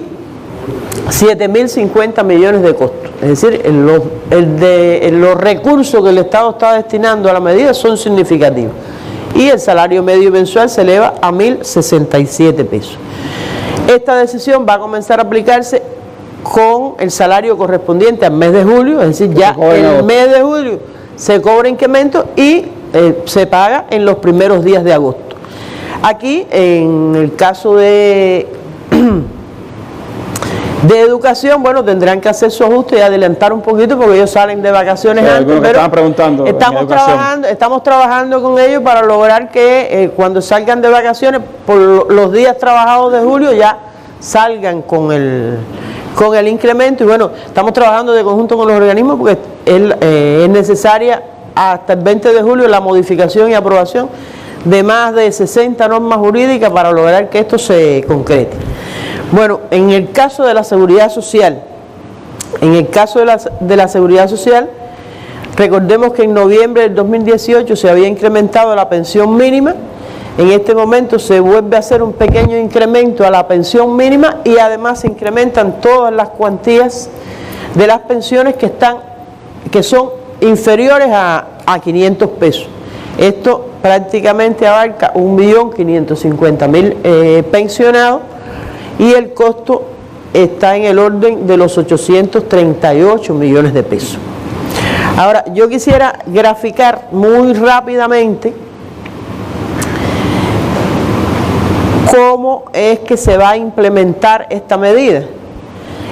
7.050 millones de costos. Es decir, los recursos que el Estado está destinando a la medida son significativos. Y el salario medio mensual se eleva a 1.067 pesos. Esta decisión va a comenzar a aplicarse con el salario correspondiente al mes de julio, es decir, ya el mes de julio se cobra incremento y se paga en los primeros días de agosto. Aquí, en el caso de educación, bueno, tendrán que hacer su ajuste y adelantar un poquito porque ellos salen de vacaciones antes, pero estamos trabajando con ellos para lograr que cuando salgan de vacaciones, por los días trabajados de julio, ya salgan con el incremento. Y bueno, estamos trabajando de conjunto con los organismos porque es necesaria hasta el 20 de julio la modificación y aprobación de más de 60 normas jurídicas para lograr que esto se concrete. Bueno, en el caso de la seguridad social, recordemos que en noviembre del 2018 se había incrementado la pensión mínima. En este momento se vuelve a hacer un pequeño incremento a la pensión mínima y además se incrementan todas las cuantías de las pensiones que son inferiores a 500 pesos. Esto prácticamente abarca 1.550.000 pensionados, y el costo está en el orden de los 838 millones de pesos. Ahora, yo quisiera graficar muy rápidamente cómo es que se va a implementar esta medida.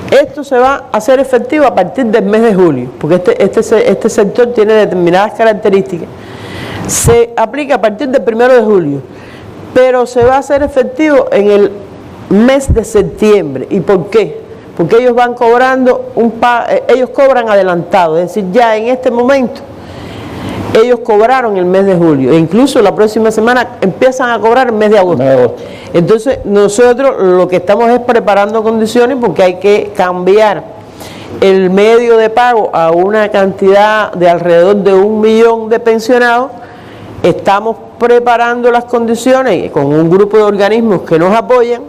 Esto se va a hacer efectivo a partir del mes de julio, porque este sector tiene determinadas características. Se aplica a partir del 1 de julio, pero se va a hacer efectivo en el mes de septiembre. ¿Y por qué? Porque ellos van cobrando ellos cobran adelantado, es decir, ya en este momento ellos cobraron el mes de julio e incluso la próxima semana empiezan a cobrar el mes de agosto. Entonces nosotros lo que estamos es preparando condiciones porque hay que cambiar el medio de pago a una cantidad de alrededor de 1 millón de pensionados. Estamos preparando las condiciones con un grupo de organismos que nos apoyan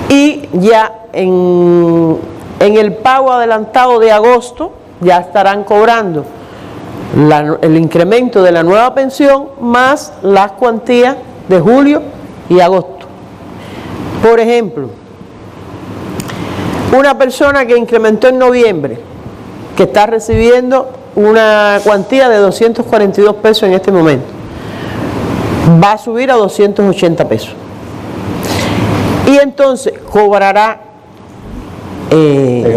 y ya en el pago adelantado de agosto ya estarán cobrando el incremento de la nueva pensión más las cuantías de julio y agosto. Por ejemplo, una persona que incrementó en noviembre, que está recibiendo una cuantía de 242 pesos en este momento, va a subir a 280 pesos. Y entonces cobrará en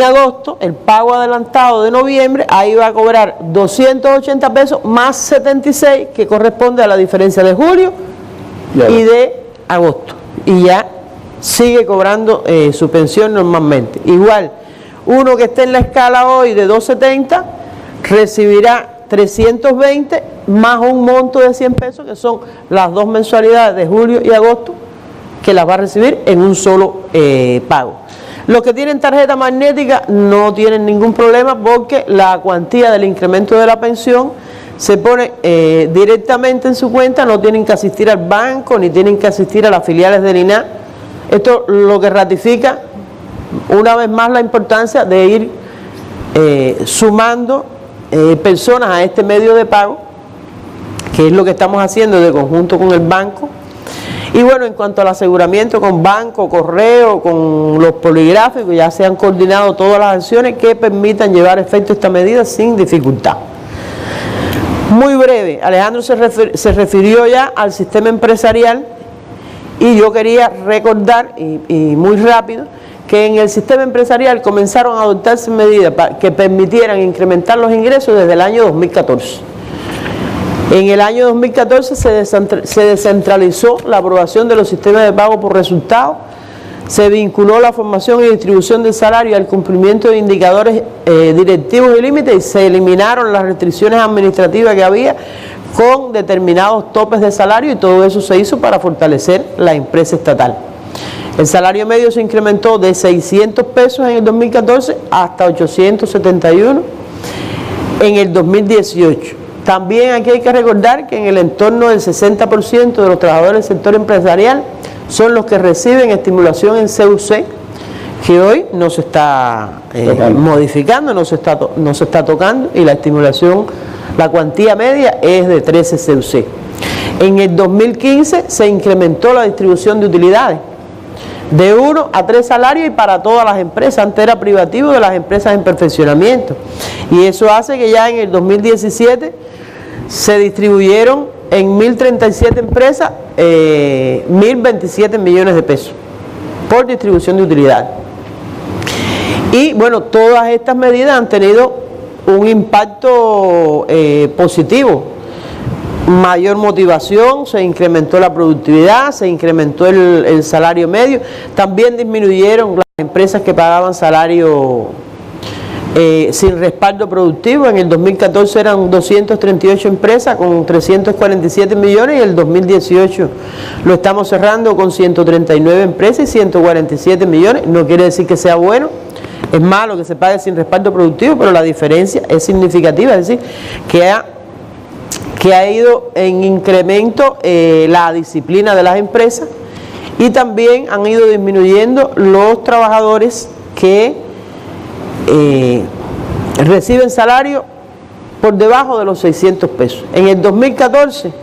agosto el pago adelantado de noviembre, ahí va a cobrar 280 pesos más 76 que corresponde a la diferencia de julio y de agosto. Y ya sigue cobrando su pensión normalmente. Igual, uno que esté en la escala hoy de 270 recibirá 320 más un monto de 100 pesos que son las 2 mensualidades de julio y agosto que las va a recibir en un solo pago. Los que tienen tarjeta magnética no tienen ningún problema porque la cuantía del incremento de la pensión se pone directamente en su cuenta, no tienen que asistir al banco ni tienen que asistir a las filiales del INAH. Esto lo que ratifica una vez más la importancia de ir sumando personas a este medio de pago, que es lo que estamos haciendo de conjunto con el banco. Y bueno, en cuanto al aseguramiento con banco, correo, con los poligráficos, ya se han coordinado todas las acciones que permitan llevar efecto esta medida sin dificultad. Muy breve, Alejandro se refirió ya al sistema empresarial y yo quería recordar, y muy rápido, que en el sistema empresarial comenzaron a adoptarse medidas que permitieran incrementar los ingresos desde el año 2014. En el año 2014 se descentralizó la aprobación de los sistemas de pago por resultados, se vinculó la formación y distribución del salario al cumplimiento de indicadores directivos y límites y se eliminaron las restricciones administrativas que había con determinados topes de salario y todo eso se hizo para fortalecer la empresa estatal. El salario medio se incrementó de 600 pesos en el 2014 hasta 871 en el 2018. También aquí hay que recordar que en el entorno del 60% de los trabajadores del sector empresarial son los que reciben estimulación en CUC, que hoy no se está modificando, no se está tocando, y la estimulación, la cuantía media es de 13 CUC. En el 2015 se incrementó la distribución de utilidades de 1 a 3 salarios y para todas las empresas. Antes era privativo de las empresas en perfeccionamiento, y eso hace que ya en el 2017 se distribuyeron en 1.037 empresas 1.027 millones de pesos por distribución de utilidades. Y bueno, todas estas medidas han tenido un impacto positivo, mayor motivación, se incrementó la productividad, se incrementó el salario medio, también disminuyeron las empresas que pagaban salario sin respaldo productivo. En el 2014 eran 238 empresas con 347 millones y el 2018 lo estamos cerrando con 139 empresas y 147 millones. No quiere decir que sea bueno, es malo que se pague sin respaldo productivo, pero la diferencia es significativa, es decir, que ha ido en incremento la disciplina de las empresas y también han ido disminuyendo los trabajadores que reciben salario por debajo de los 600 pesos. En el 2014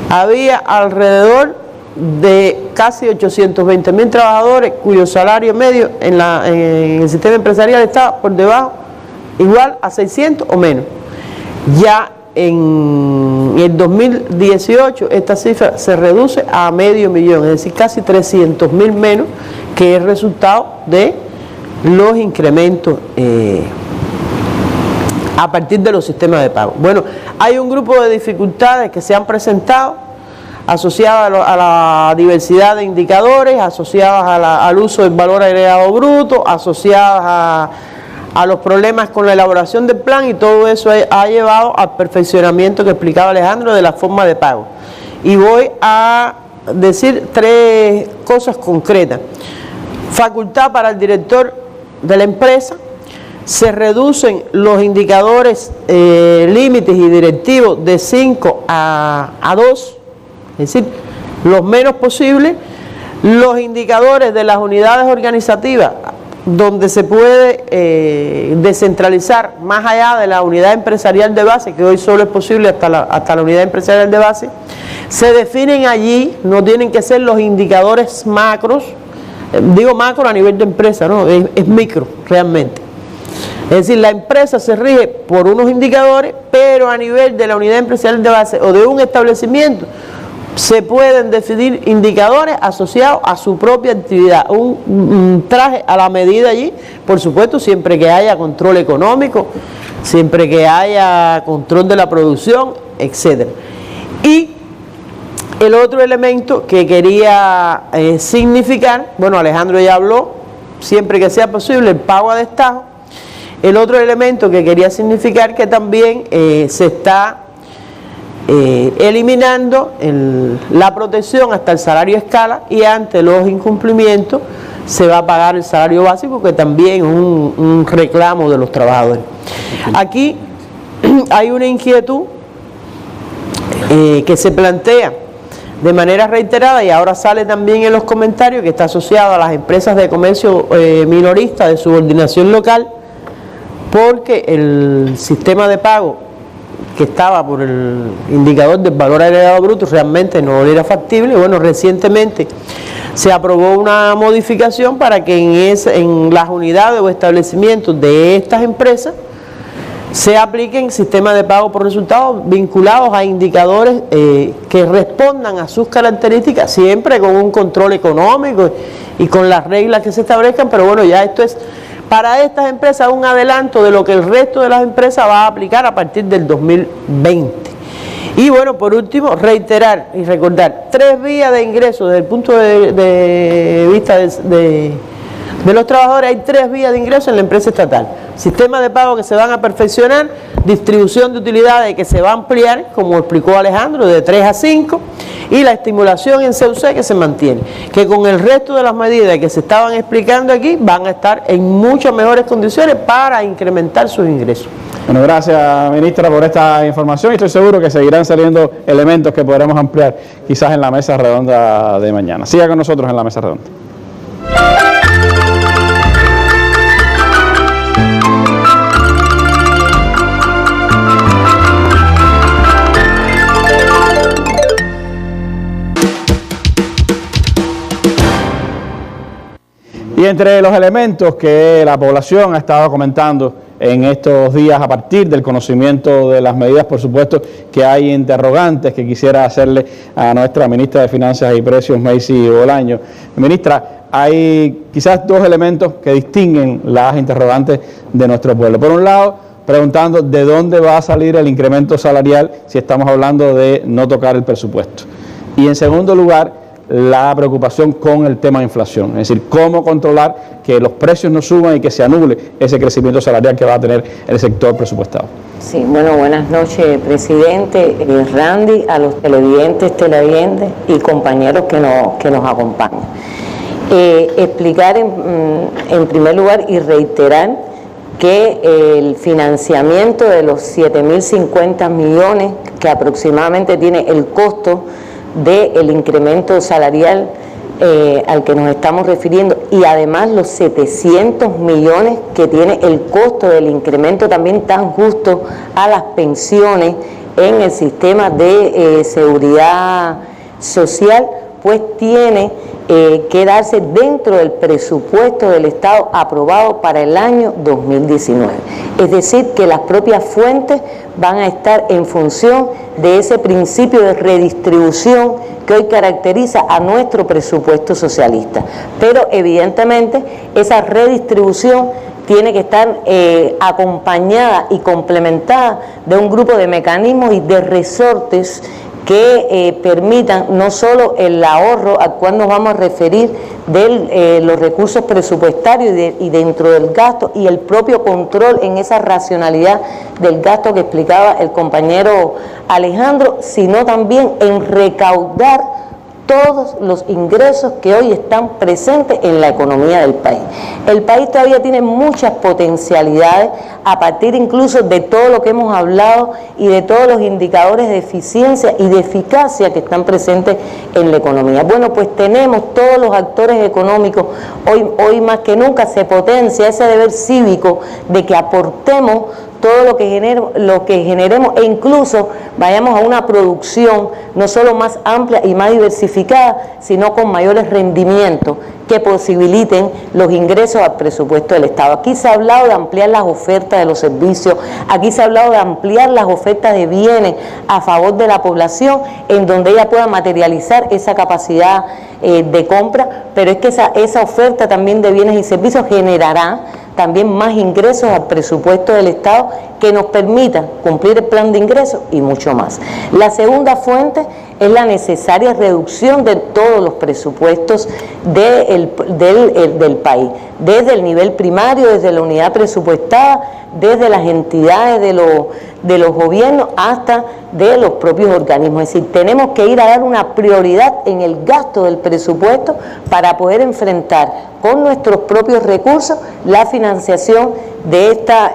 había alrededor de casi 820.000 trabajadores cuyo salario medio en el sistema empresarial estaba por debajo, igual a 600 o menos. Ya en el 2018 esta cifra se reduce a 500.000, es decir, casi 300.000 menos, que es resultado de los incrementos a partir de los sistemas de pago. Bueno, hay un grupo de dificultades que se han presentado asociadas a la diversidad de indicadores, asociadas al uso del valor agregado bruto, asociadas a los problemas con la elaboración del plan, y todo eso ha llevado al perfeccionamiento que explicaba Alejandro de la forma de pago. Y voy a decir 3 cosas concretas. Facultad para el director de la empresa, se reducen los indicadores límites y directivos de 5 a 2, es decir, los menos posibles. Los indicadores de las unidades organizativas, donde se puede descentralizar más allá de la unidad empresarial de base, que hoy solo es posible hasta la unidad empresarial de base, se definen allí, no tienen que ser los indicadores macros, digo macro a nivel de empresa, ¿no? Es micro realmente. Es decir, la empresa se rige por unos indicadores, pero a nivel de la unidad empresarial de base o de un establecimiento, se pueden definir indicadores asociados a su propia actividad, un traje a la medida allí, por supuesto, siempre que haya control económico, siempre que haya control de la producción, etc. Y el otro elemento que quería significar, bueno, Alejandro ya habló, siempre que sea posible, el pago a destajo. El otro elemento que quería significar que también se está eliminando la protección hasta el salario escala, y ante los incumplimientos se va a pagar el salario básico, que también es un reclamo de los trabajadores. Aquí hay una inquietud que se plantea de manera reiterada, y ahora sale también en los comentarios, que está asociado a las empresas de comercio minorista de subordinación local, porque el sistema de pago que estaba por el indicador del valor agregado bruto realmente no era factible. Bueno, recientemente se aprobó una modificación para que en las unidades o establecimientos de estas empresas se apliquen sistemas de pago por resultados vinculados a indicadores que respondan a sus características, siempre con un control económico y con las reglas que se establezcan, pero bueno, ya esto es para estas empresas un adelanto de lo que el resto de las empresas va a aplicar a partir del 2020. Y bueno, por último, reiterar y recordar 3 vías de ingreso desde el punto de vista de los trabajadores. Hay 3 vías de ingreso en la empresa estatal: sistemas de pago que se van a perfeccionar, distribución de utilidades que se va a ampliar, como explicó Alejandro, de 3 a 5, y la estimulación en CUC que se mantiene, que con el resto de las medidas que se estaban explicando aquí van a estar en muchas mejores condiciones para incrementar sus ingresos. Bueno, gracias, ministra, por esta información, y estoy seguro que seguirán saliendo elementos que podremos ampliar quizás en la mesa redonda de mañana. Siga con nosotros en la mesa redonda. Y entre los elementos que la población ha estado comentando en estos días, a partir del conocimiento de las medidas, por supuesto que hay interrogantes que quisiera hacerle a nuestra ministra de Finanzas y Precios, Macy Bolaño. Ministra, hay quizás 2 elementos que distinguen las interrogantes de nuestro pueblo. Por un lado, preguntando de dónde va a salir el incremento salarial si estamos hablando de no tocar el presupuesto. Y en segundo lugar, la preocupación con el tema de inflación, es decir, cómo controlar que los precios no suban y que se anule ese crecimiento salarial que va a tener el sector presupuestado. Sí, bueno, buenas noches, presidente, Randy, a los televidentes y compañeros que nos acompañan. Explicar en primer lugar y reiterar que el financiamiento de los 7.050 millones que aproximadamente tiene el costo del incremento salarial al que nos estamos refiriendo, y además los 700 millones que tiene el costo del incremento también tan justo a las pensiones en el sistema de seguridad social, pues tiene que darse dentro del presupuesto del Estado aprobado para el año 2019. Es decir, que las propias fuentes van a estar en función de ese principio de redistribución que hoy caracteriza a nuestro presupuesto socialista. Pero evidentemente esa redistribución tiene que estar acompañada y complementada de un grupo de mecanismos y de resortes que permitan no solo el ahorro al cual nos vamos a referir de los recursos presupuestarios y dentro del gasto y el propio control en esa racionalidad del gasto que explicaba el compañero Alejandro, sino también en recaudar todos los ingresos que hoy están presentes en la economía del país. El país todavía tiene muchas potencialidades a partir incluso de todo lo que hemos hablado y de todos los indicadores de eficiencia y de eficacia que están presentes en la economía. Bueno, pues tenemos todos los actores económicos, hoy más que nunca se potencia ese deber cívico de que aportemos todo lo que generemos e incluso vayamos a una producción no solo más amplia y más diversificada, sino con mayores rendimientos que posibiliten los ingresos al presupuesto del Estado. Aquí se ha hablado de ampliar las ofertas de los servicios, aquí se ha hablado de ampliar las ofertas de bienes a favor de la población, en donde ella pueda materializar esa capacidad de compra, pero es que esa oferta también de bienes y servicios generará también más ingresos al presupuesto del Estado que nos permitan cumplir el plan de ingresos y mucho más. La segunda fuente es la necesaria reducción de todos los presupuestos del país, desde el nivel primario, desde la unidad presupuestada, desde las entidades de los gobiernos hasta de los propios organismos. Es decir, tenemos que ir a dar una prioridad en el gasto del presupuesto para poder enfrentar con nuestros propios recursos la financiación de esta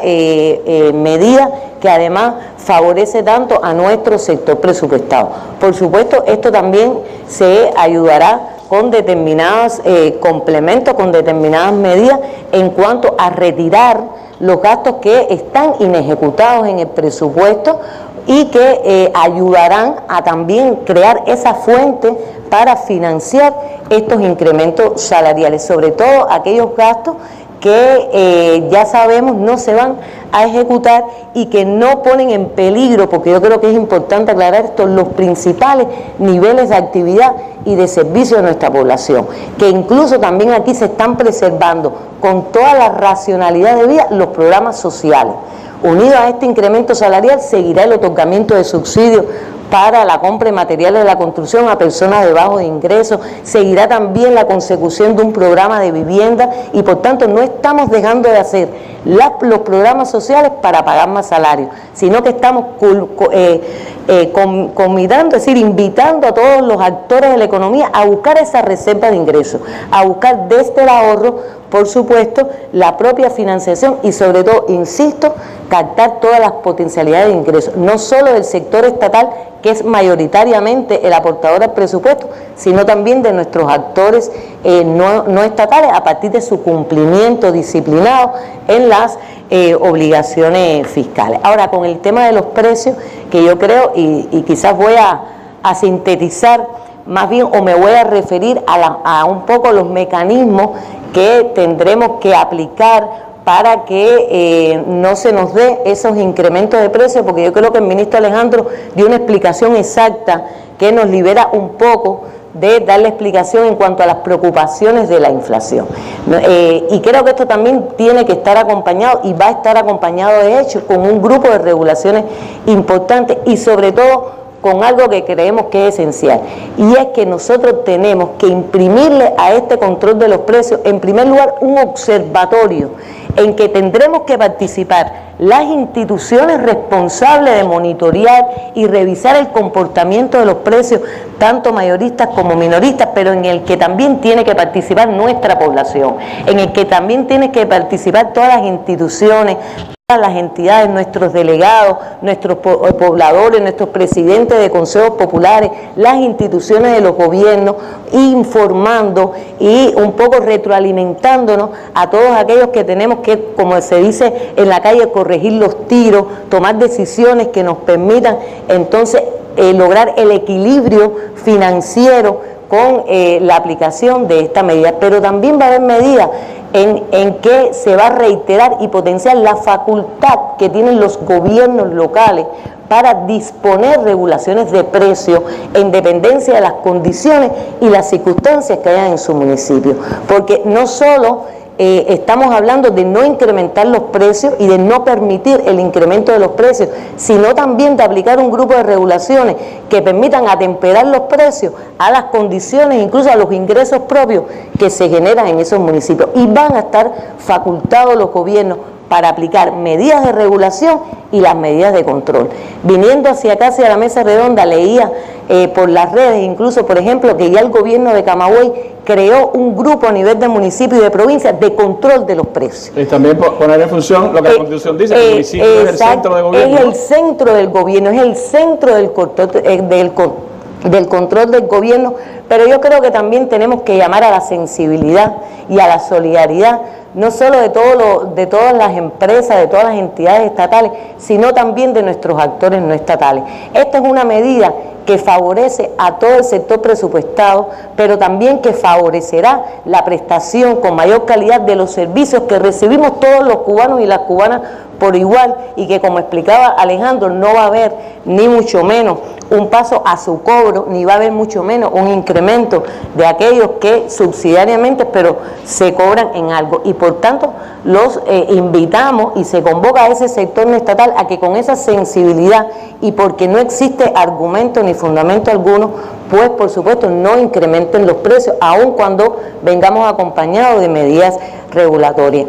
medida que además favorece tanto a nuestro sector presupuestado. Por supuesto, esto también se ayudará con determinados complementos, con determinadas medidas en cuanto a retirar los gastos que están inejecutados en el presupuesto y que ayudarán a también crear esa fuente para financiar estos incrementos salariales, sobre todo aquellos gastos que ya sabemos no se van a ejecutar y que no ponen en peligro, porque yo creo que es importante aclarar esto, los principales niveles de actividad y de servicio de nuestra población, que incluso también aquí se están preservando con toda la racionalidad de vida los programas sociales. Unido a este incremento salarial seguirá el otorgamiento de subsidios para la compra de materiales de la construcción a personas de bajos ingresos, seguirá también la consecución de un programa de vivienda y por tanto no estamos dejando de hacer los programas sociales para pagar más salarios, sino que estamos convidando, es decir, invitando a todos los actores de la economía a buscar esa reserva de ingresos, a buscar desde el ahorro, por supuesto, la propia financiación y sobre todo, insisto, captar todas las potencialidades de ingresos, no solo del sector estatal, que es mayoritariamente el aportador al presupuesto, sino también de nuestros actores no estatales a partir de su cumplimiento disciplinado en las obligaciones fiscales. Ahora, con el tema de los precios, que yo creo, y quizás voy a sintetizar más bien, o me voy a referir a un poco los mecanismos que tendremos que aplicar para que no se nos dé esos incrementos de precios, porque yo creo que el ministro Alejandro dio una explicación exacta que nos libera un poco de darle explicación en cuanto a las preocupaciones de la inflación. Y creo que esto también tiene que estar acompañado y va a estar acompañado de hecho con un grupo de regulaciones importantes y sobre todo con algo que creemos que es esencial, y es que nosotros tenemos que imprimirle a este control de los precios, en primer lugar, un observatorio en que tendremos que participar las instituciones responsables de monitorear y revisar el comportamiento de los precios, tanto mayoristas como minoristas, pero en el que también tiene que participar nuestra población, en el que también tiene que participar todas las instituciones, todas las entidades, nuestros delegados, nuestros pobladores, nuestros presidentes de consejos populares, las instituciones de los gobiernos, informando y un poco retroalimentándonos a todos aquellos que tenemos que, como se dice en la calle, corregir los tiros, tomar decisiones que nos permitan entonces lograr el equilibrio financiero con la aplicación de esta medida. Pero también va a haber medidas en que se va a reiterar y potenciar la facultad que tienen los gobiernos locales para disponer regulaciones de precios en dependencia de las condiciones y las circunstancias que hayan en su municipio. Porque no solo estamos hablando de no incrementar los precios y de no permitir el incremento de los precios, sino también de aplicar un grupo de regulaciones que permitan atemperar los precios a las condiciones, incluso a los ingresos propios que se generan en esos municipios. Y van a estar facultados los gobiernos para aplicar medidas de regulación y las medidas de control. Viniendo hacia acá, hacia la mesa redonda, leía por las redes, incluso, por ejemplo, que ya el gobierno de Camagüey creó un grupo a nivel de municipio y de provincia de control de los precios. Y también poner en función lo que la Constitución dice, que el municipio es el centro del gobierno. Es el centro del gobierno, es el centro del control del gobierno, pero yo creo que también tenemos que llamar a la sensibilidad y a la solidaridad, no solo de todas las empresas, de todas las entidades estatales, sino también de nuestros actores no estatales. Esta es una medida que favorece a todo el sector presupuestado, pero también que favorecerá la prestación con mayor calidad de los servicios que recibimos todos los cubanos y las cubanas por igual, y que, como explicaba Alejandro, no va a haber ni mucho menos un paso a su cobro, ni va a haber mucho menos un incremento de aquellos que subsidiariamente pero se cobran en algo. Y por tanto los invitamos y se convoca a ese sector no estatal a que con esa sensibilidad, y porque no existe argumento ni fundamento alguno, pues por supuesto no incrementen los precios, aun cuando vengamos acompañados de medidas regulatorias.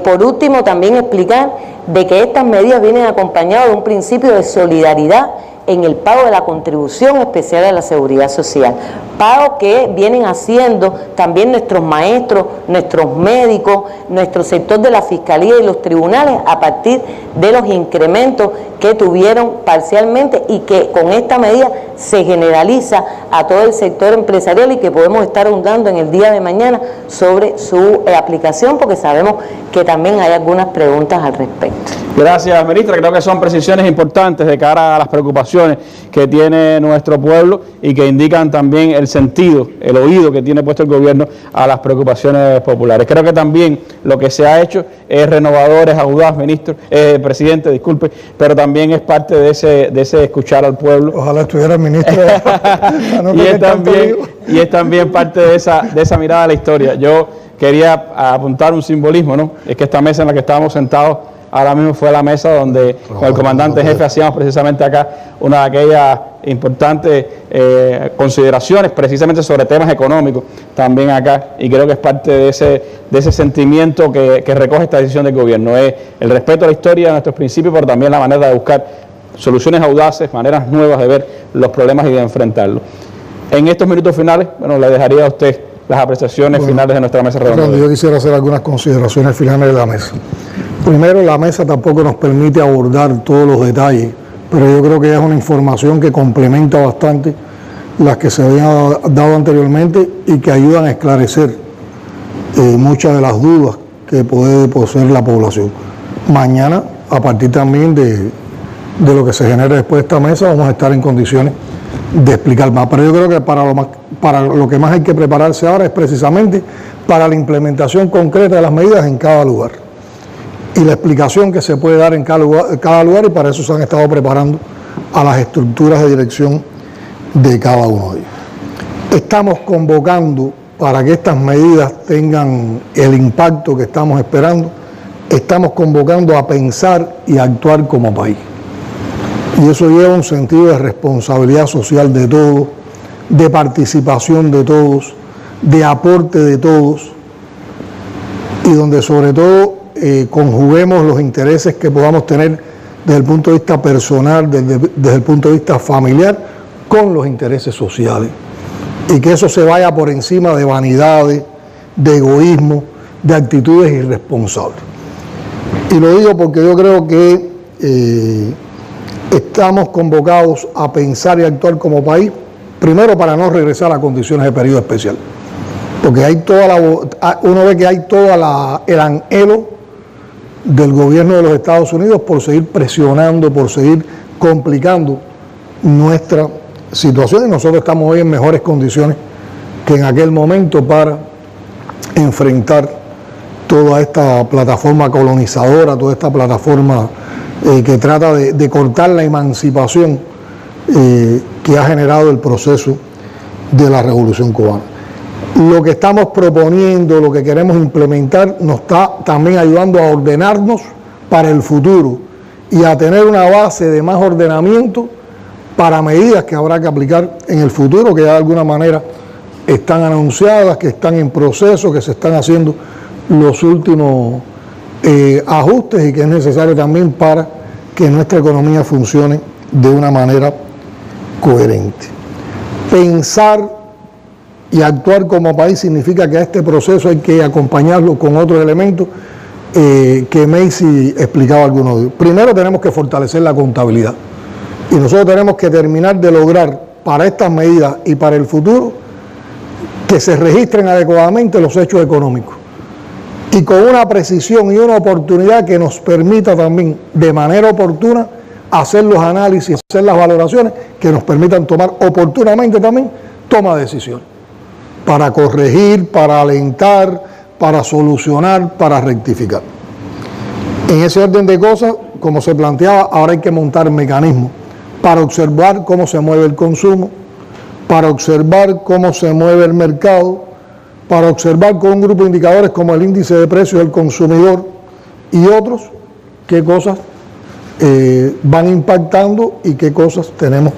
Por último, también explicar de que estas medidas vienen acompañadas de un principio de solidaridad en el pago de la contribución especial a la seguridad social, pago que vienen haciendo también nuestros maestros, nuestros médicos, nuestro sector de la fiscalía y los tribunales a partir de los incrementos que tuvieron parcialmente, y que con esta medida se generaliza a todo el sector empresarial, y que podemos estar ahondando en el día de mañana sobre su aplicación, porque sabemos que también hay algunas preguntas al respecto. Gracias, ministra. Creo que son precisiones importantes de cara a las preocupaciones que tiene nuestro pueblo y que indican también el sentido, el oído que tiene puesto el gobierno a las preocupaciones populares. Creo que también lo que se ha hecho es renovador, es audaz, presidente, disculpe, pero también es parte de ese escuchar al pueblo. Ojalá estuviera el ministro. y es también parte de esa mirada a la historia. Yo quería apuntar un simbolismo, ¿no? Es que esta mesa en la que estábamos sentados ahora mismo fue la mesa donde con el comandante jefe hacíamos precisamente acá una de aquellas importantes consideraciones precisamente sobre temas económicos también acá, y creo que es parte de ese sentimiento que recoge esta decisión del gobierno, es el respeto a la historia, a nuestros principios, pero también la manera de buscar soluciones audaces, maneras nuevas de ver los problemas y de enfrentarlos. En estos minutos finales, bueno, le dejaría a usted las apreciaciones finales de nuestra mesa redonda. Yo quisiera hacer algunas consideraciones finales de la mesa. Primero, la mesa tampoco nos permite abordar todos los detalles, pero yo creo que es una información que complementa bastante las que se habían dado anteriormente y que ayudan a esclarecer muchas de las dudas que puede poseer la población. Mañana, a partir también de lo que se genere después de esta mesa, vamos a estar en condiciones de explicar más. Pero yo creo que para lo que más hay que prepararse ahora es precisamente para la implementación concreta de las medidas en cada lugar y la explicación que se puede dar en cada lugar, y para eso se han estado preparando a las estructuras de dirección de cada uno de ellos. Estamos convocando, para que estas medidas tengan el impacto que estamos esperando, estamos convocando a pensar y actuar como país. Y eso lleva un sentido de responsabilidad social de todos, de participación de todos, de aporte de todos, y donde sobre todo conjuguemos los intereses que podamos tener desde el punto de vista personal, desde el punto de vista familiar, con los intereses sociales. Y que eso se vaya por encima de vanidades, de egoísmo, de actitudes irresponsables. Y lo digo porque yo creo que estamos convocados a pensar y actuar como país, primero para no regresar a condiciones de periodo especial, porque hay uno ve que hay todo el anhelo del gobierno de los Estados Unidos por seguir presionando, por seguir complicando nuestra situación, y nosotros estamos hoy en mejores condiciones que en aquel momento para enfrentar toda esta plataforma colonizadora, toda esta plataforma que trata de cortar la emancipación que ha generado el proceso de la Revolución Cubana. Lo que estamos proponiendo, lo que queremos implementar, nos está también ayudando a ordenarnos para el futuro y a tener una base de más ordenamiento para medidas que habrá que aplicar en el futuro, que ya de alguna manera están anunciadas, que están en proceso, que se están haciendo los últimos ajustes y que es necesario también para que nuestra economía funcione de una manera coherente. Pensar y actuar como país significa que a este proceso hay que acompañarlo con otros elementos que Macy explicaba algunos de ellos. Primero tenemos que fortalecer la contabilidad y nosotros tenemos que terminar de lograr para estas medidas y para el futuro que se registren adecuadamente los hechos económicos y con una precisión y una oportunidad que nos permita también de manera oportuna hacer los análisis, hacer las valoraciones que nos permitan tomar oportunamente también toma de decisiones para corregir, para alentar, para solucionar, para rectificar. En ese orden de cosas, como se planteaba, ahora hay que montar mecanismos para observar cómo se mueve el consumo, para observar cómo se mueve el mercado, para observar con un grupo de indicadores como el índice de precios del consumidor y otros, qué cosas van impactando y qué cosas tenemos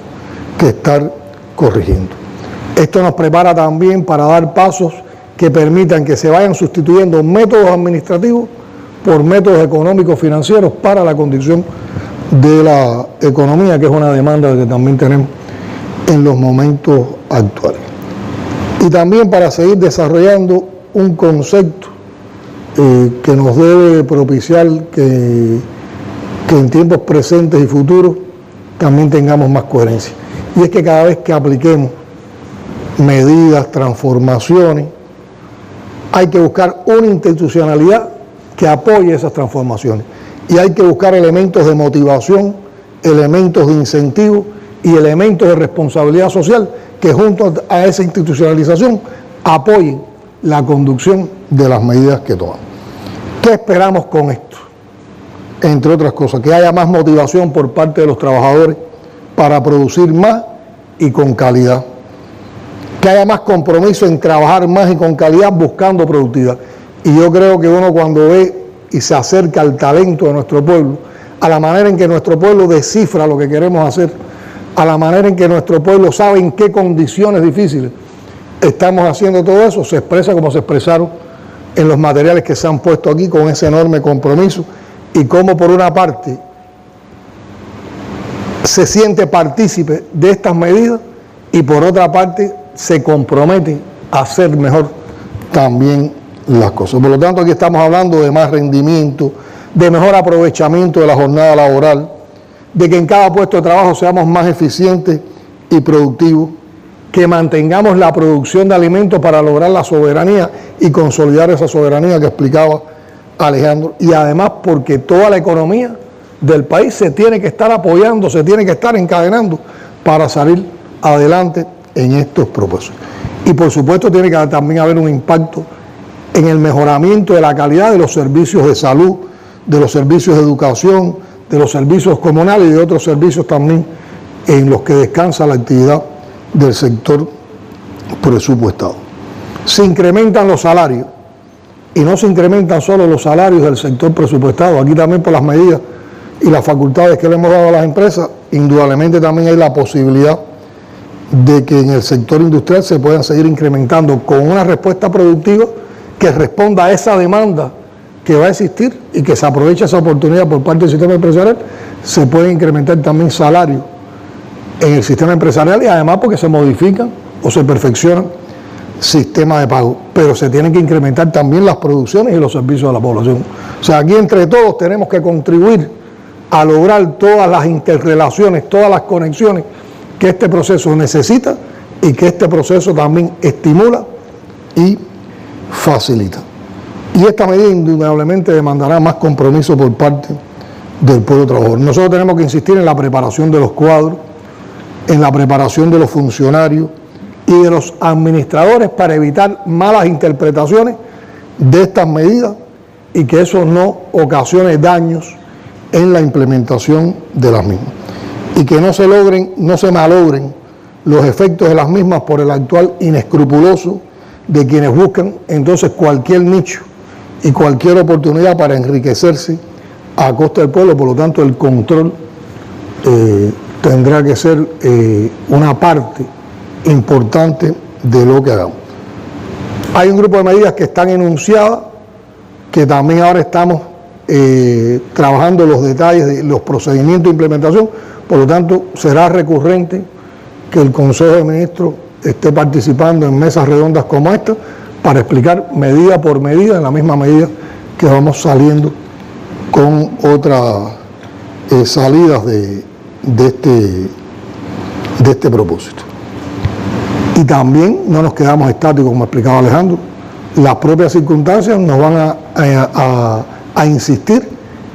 que estar corrigiendo. Esto nos prepara también para dar pasos que permitan que se vayan sustituyendo métodos administrativos por métodos económicos financieros para la condición de la economía, que es una demanda que también tenemos en los momentos actuales. Y también para seguir desarrollando un concepto que nos debe propiciar que en tiempos presentes y futuros también tengamos más coherencia. Y es que cada vez que apliquemos medidas, transformaciones, hay que buscar una institucionalidad que apoye esas transformaciones y hay que buscar elementos de motivación, elementos de incentivo y elementos de responsabilidad social que junto a esa institucionalización apoyen la conducción de las medidas que tomamos. ¿Qué esperamos con esto? Entre otras cosas, que haya más motivación por parte de los trabajadores para producir más y con calidad. Que haya más compromiso en trabajar más y con calidad buscando productividad. Y yo creo que uno cuando ve y se acerca al talento de nuestro pueblo, a la manera en que nuestro pueblo descifra lo que queremos hacer, a la manera en que nuestro pueblo sabe en qué condiciones difíciles estamos haciendo todo eso, se expresa como se expresaron en los materiales que se han puesto aquí con ese enorme compromiso y cómo por una parte se siente partícipe de estas medidas y por otra parte se compromete a hacer mejor también las cosas. Por lo tanto, aquí estamos hablando de más rendimiento, de mejor aprovechamiento de la jornada laboral, de que en cada puesto de trabajo seamos más eficientes y productivos, que mantengamos la producción de alimentos para lograr la soberanía y consolidar esa soberanía que explicaba Alejandro, y además porque toda la economía del país se tiene que estar apoyando, se tiene que estar encadenando para salir adelante en estos propósitos. Y por supuesto tiene que también haber un impacto en el mejoramiento de la calidad de los servicios de salud, de los servicios de educación, de los servicios comunales y de otros servicios también en los que descansa la actividad del sector presupuestado. Se incrementan los salarios y no se incrementan solo los salarios del sector presupuestado, aquí también por las medidas y las facultades que le hemos dado a las empresas, indudablemente también hay la posibilidad de que en el sector industrial se puedan seguir incrementando con una respuesta productiva que responda a esa demanda que va a existir y que se aproveche esa oportunidad por parte del sistema empresarial. Se pueden incrementar también salarios en el sistema empresarial y además porque se modifican o se perfeccionan sistemas de pago, pero se tienen que incrementar también las producciones y los servicios a la población. O sea, aquí entre todos tenemos que contribuir a lograr todas las interrelaciones, todas las conexiones que este proceso necesita y que este proceso también estimula y facilita. Y esta medida indudablemente demandará más compromiso por parte del pueblo trabajador. Nosotros tenemos que insistir en la preparación de los cuadros, en la preparación de los funcionarios y de los administradores para evitar malas interpretaciones de estas medidas y que eso no ocasione daños en la implementación de las mismas. Y que no se malogren los efectos de las mismas por el actual inescrupuloso de quienes buscan entonces cualquier nicho y cualquier oportunidad para enriquecerse a costa del pueblo. Por lo tanto, el control tendrá que ser una parte importante de lo que hagamos. Hay un grupo de medidas que están enunciadas, que también ahora estamos trabajando los detalles de los procedimientos de implementación. Por lo tanto, será recurrente que el Consejo de Ministros esté participando en mesas redondas como esta para explicar medida por medida, en la misma medida que vamos saliendo con otras salidas de este propósito. Y también no nos quedamos estáticos, como explicaba Alejandro. Las propias circunstancias nos van a insistir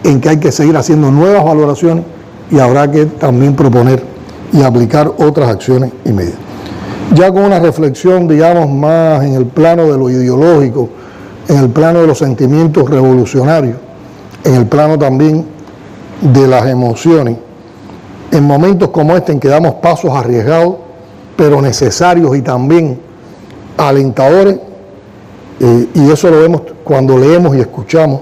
en que hay que seguir haciendo nuevas valoraciones y habrá que también proponer y aplicar otras acciones y medidas. Ya con una reflexión, digamos, más en el plano de lo ideológico, en el plano de los sentimientos revolucionarios, en el plano también de las emociones, en momentos como este en que damos pasos arriesgados, pero necesarios y también alentadores, y eso lo vemos cuando leemos y escuchamos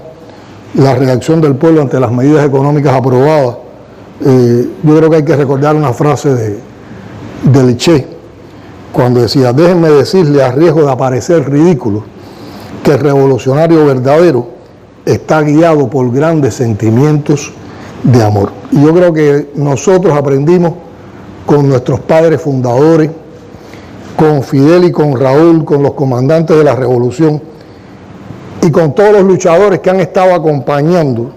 la reacción del pueblo ante las medidas económicas aprobadas. Yo creo que hay que recordar una frase del Che, cuando decía: déjenme decirle, a riesgo de aparecer ridículo, que el revolucionario verdadero está guiado por grandes sentimientos de amor. Y yo creo que nosotros aprendimos con nuestros padres fundadores, con Fidel y con Raúl, con los comandantes de la revolución y con todos los luchadores que han estado acompañando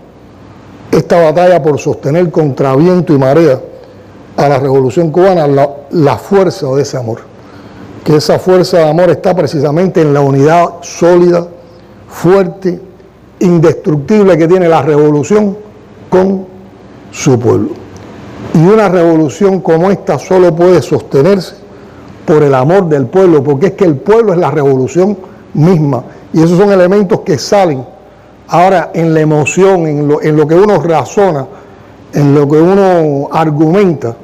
esta batalla por sostener contra viento y marea a la revolución cubana, la fuerza de ese amor. Que esa fuerza de amor está precisamente en la unidad sólida, fuerte, indestructible que tiene la revolución con su pueblo. Y una revolución como esta solo puede sostenerse por el amor del pueblo, porque es que el pueblo es la revolución misma. Y esos son elementos que salen ahora en la emoción, en lo que uno razona, en lo que uno argumenta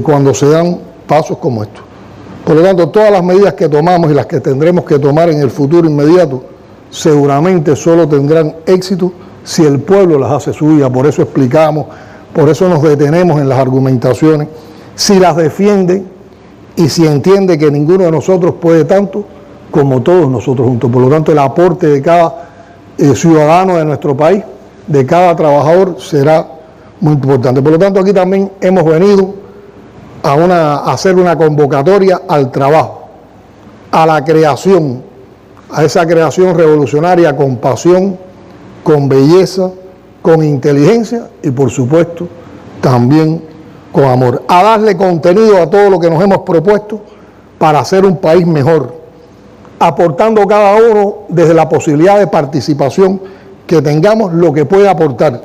cuando se dan pasos como estos. Por lo tanto, todas las medidas que tomamos y las que tendremos que tomar en el futuro inmediato seguramente solo tendrán éxito si el pueblo las hace suya. Por eso explicamos, por eso nos detenemos en las argumentaciones, si las defiende y si entiende que ninguno de nosotros puede tanto como todos nosotros juntos. Por lo tanto, el aporte de cada ciudadano de nuestro país, de cada trabajador, será muy importante. Por lo tanto, aquí también hemos venido a hacer una convocatoria al trabajo, a la creación, a esa creación revolucionaria con pasión, con belleza, con inteligencia y, por supuesto, también con amor. A darle contenido a todo lo que nos hemos propuesto para hacer un país mejor, aportando cada uno desde la posibilidad de participación que tengamos lo que pueda aportar,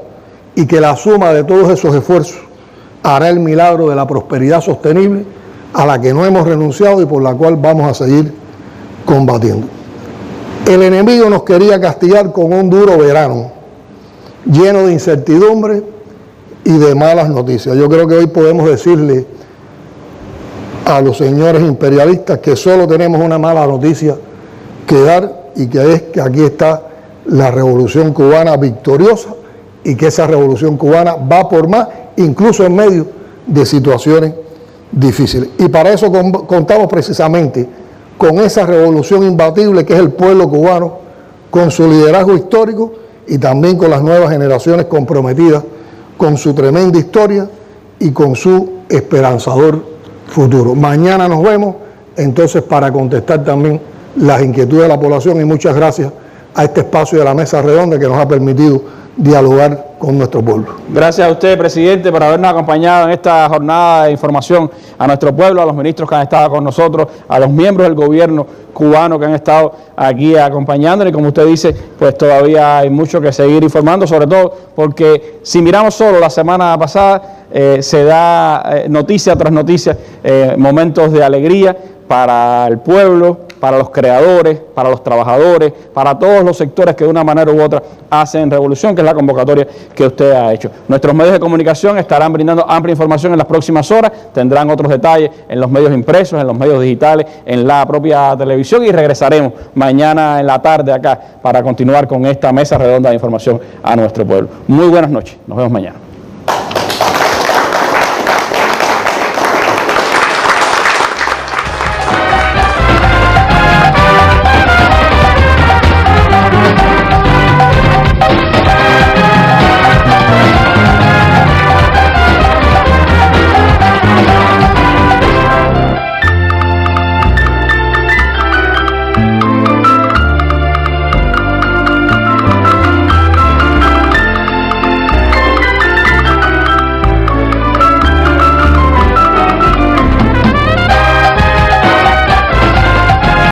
y que la suma de todos esos esfuerzos hará el milagro de la prosperidad sostenible a la que no hemos renunciado y por la cual vamos a seguir combatiendo. El enemigo nos quería castigar con un duro verano, lleno de incertidumbre y de malas noticias. Yo creo que hoy podemos decirle a los señores imperialistas que solo tenemos una mala noticia que dar, y que es que aquí está la revolución cubana victoriosa, y que esa revolución cubana va por más, incluso en medio de situaciones difíciles. Y para eso contamos precisamente con esa revolución imbatible que es el pueblo cubano, con su liderazgo histórico y también con las nuevas generaciones comprometidas con su tremenda historia y con su esperanzador futuro. Mañana nos vemos entonces para contestar también las inquietudes de la población, y muchas gracias a este espacio de la mesa redonda que nos ha permitido dialogar con nuestro pueblo. Gracias a usted, presidente, por habernos acompañado en esta jornada de información a nuestro pueblo, a los ministros que han estado con nosotros, a los miembros del gobierno cubano que han estado aquí acompañándonos. Y como usted dice, pues todavía hay mucho que seguir informando, sobre todo porque si miramos solo la semana pasada, se da noticia tras noticia, momentos de alegría para el pueblo para los creadores, para los trabajadores, para todos los sectores que de una manera u otra hacen revolución, que es la convocatoria que usted ha hecho. Nuestros medios de comunicación estarán brindando amplia información en las próximas horas, tendrán otros detalles en los medios impresos, en los medios digitales, en la propia televisión, y regresaremos mañana en la tarde acá para continuar con esta mesa redonda de información a nuestro pueblo. Muy buenas noches, nos vemos mañana.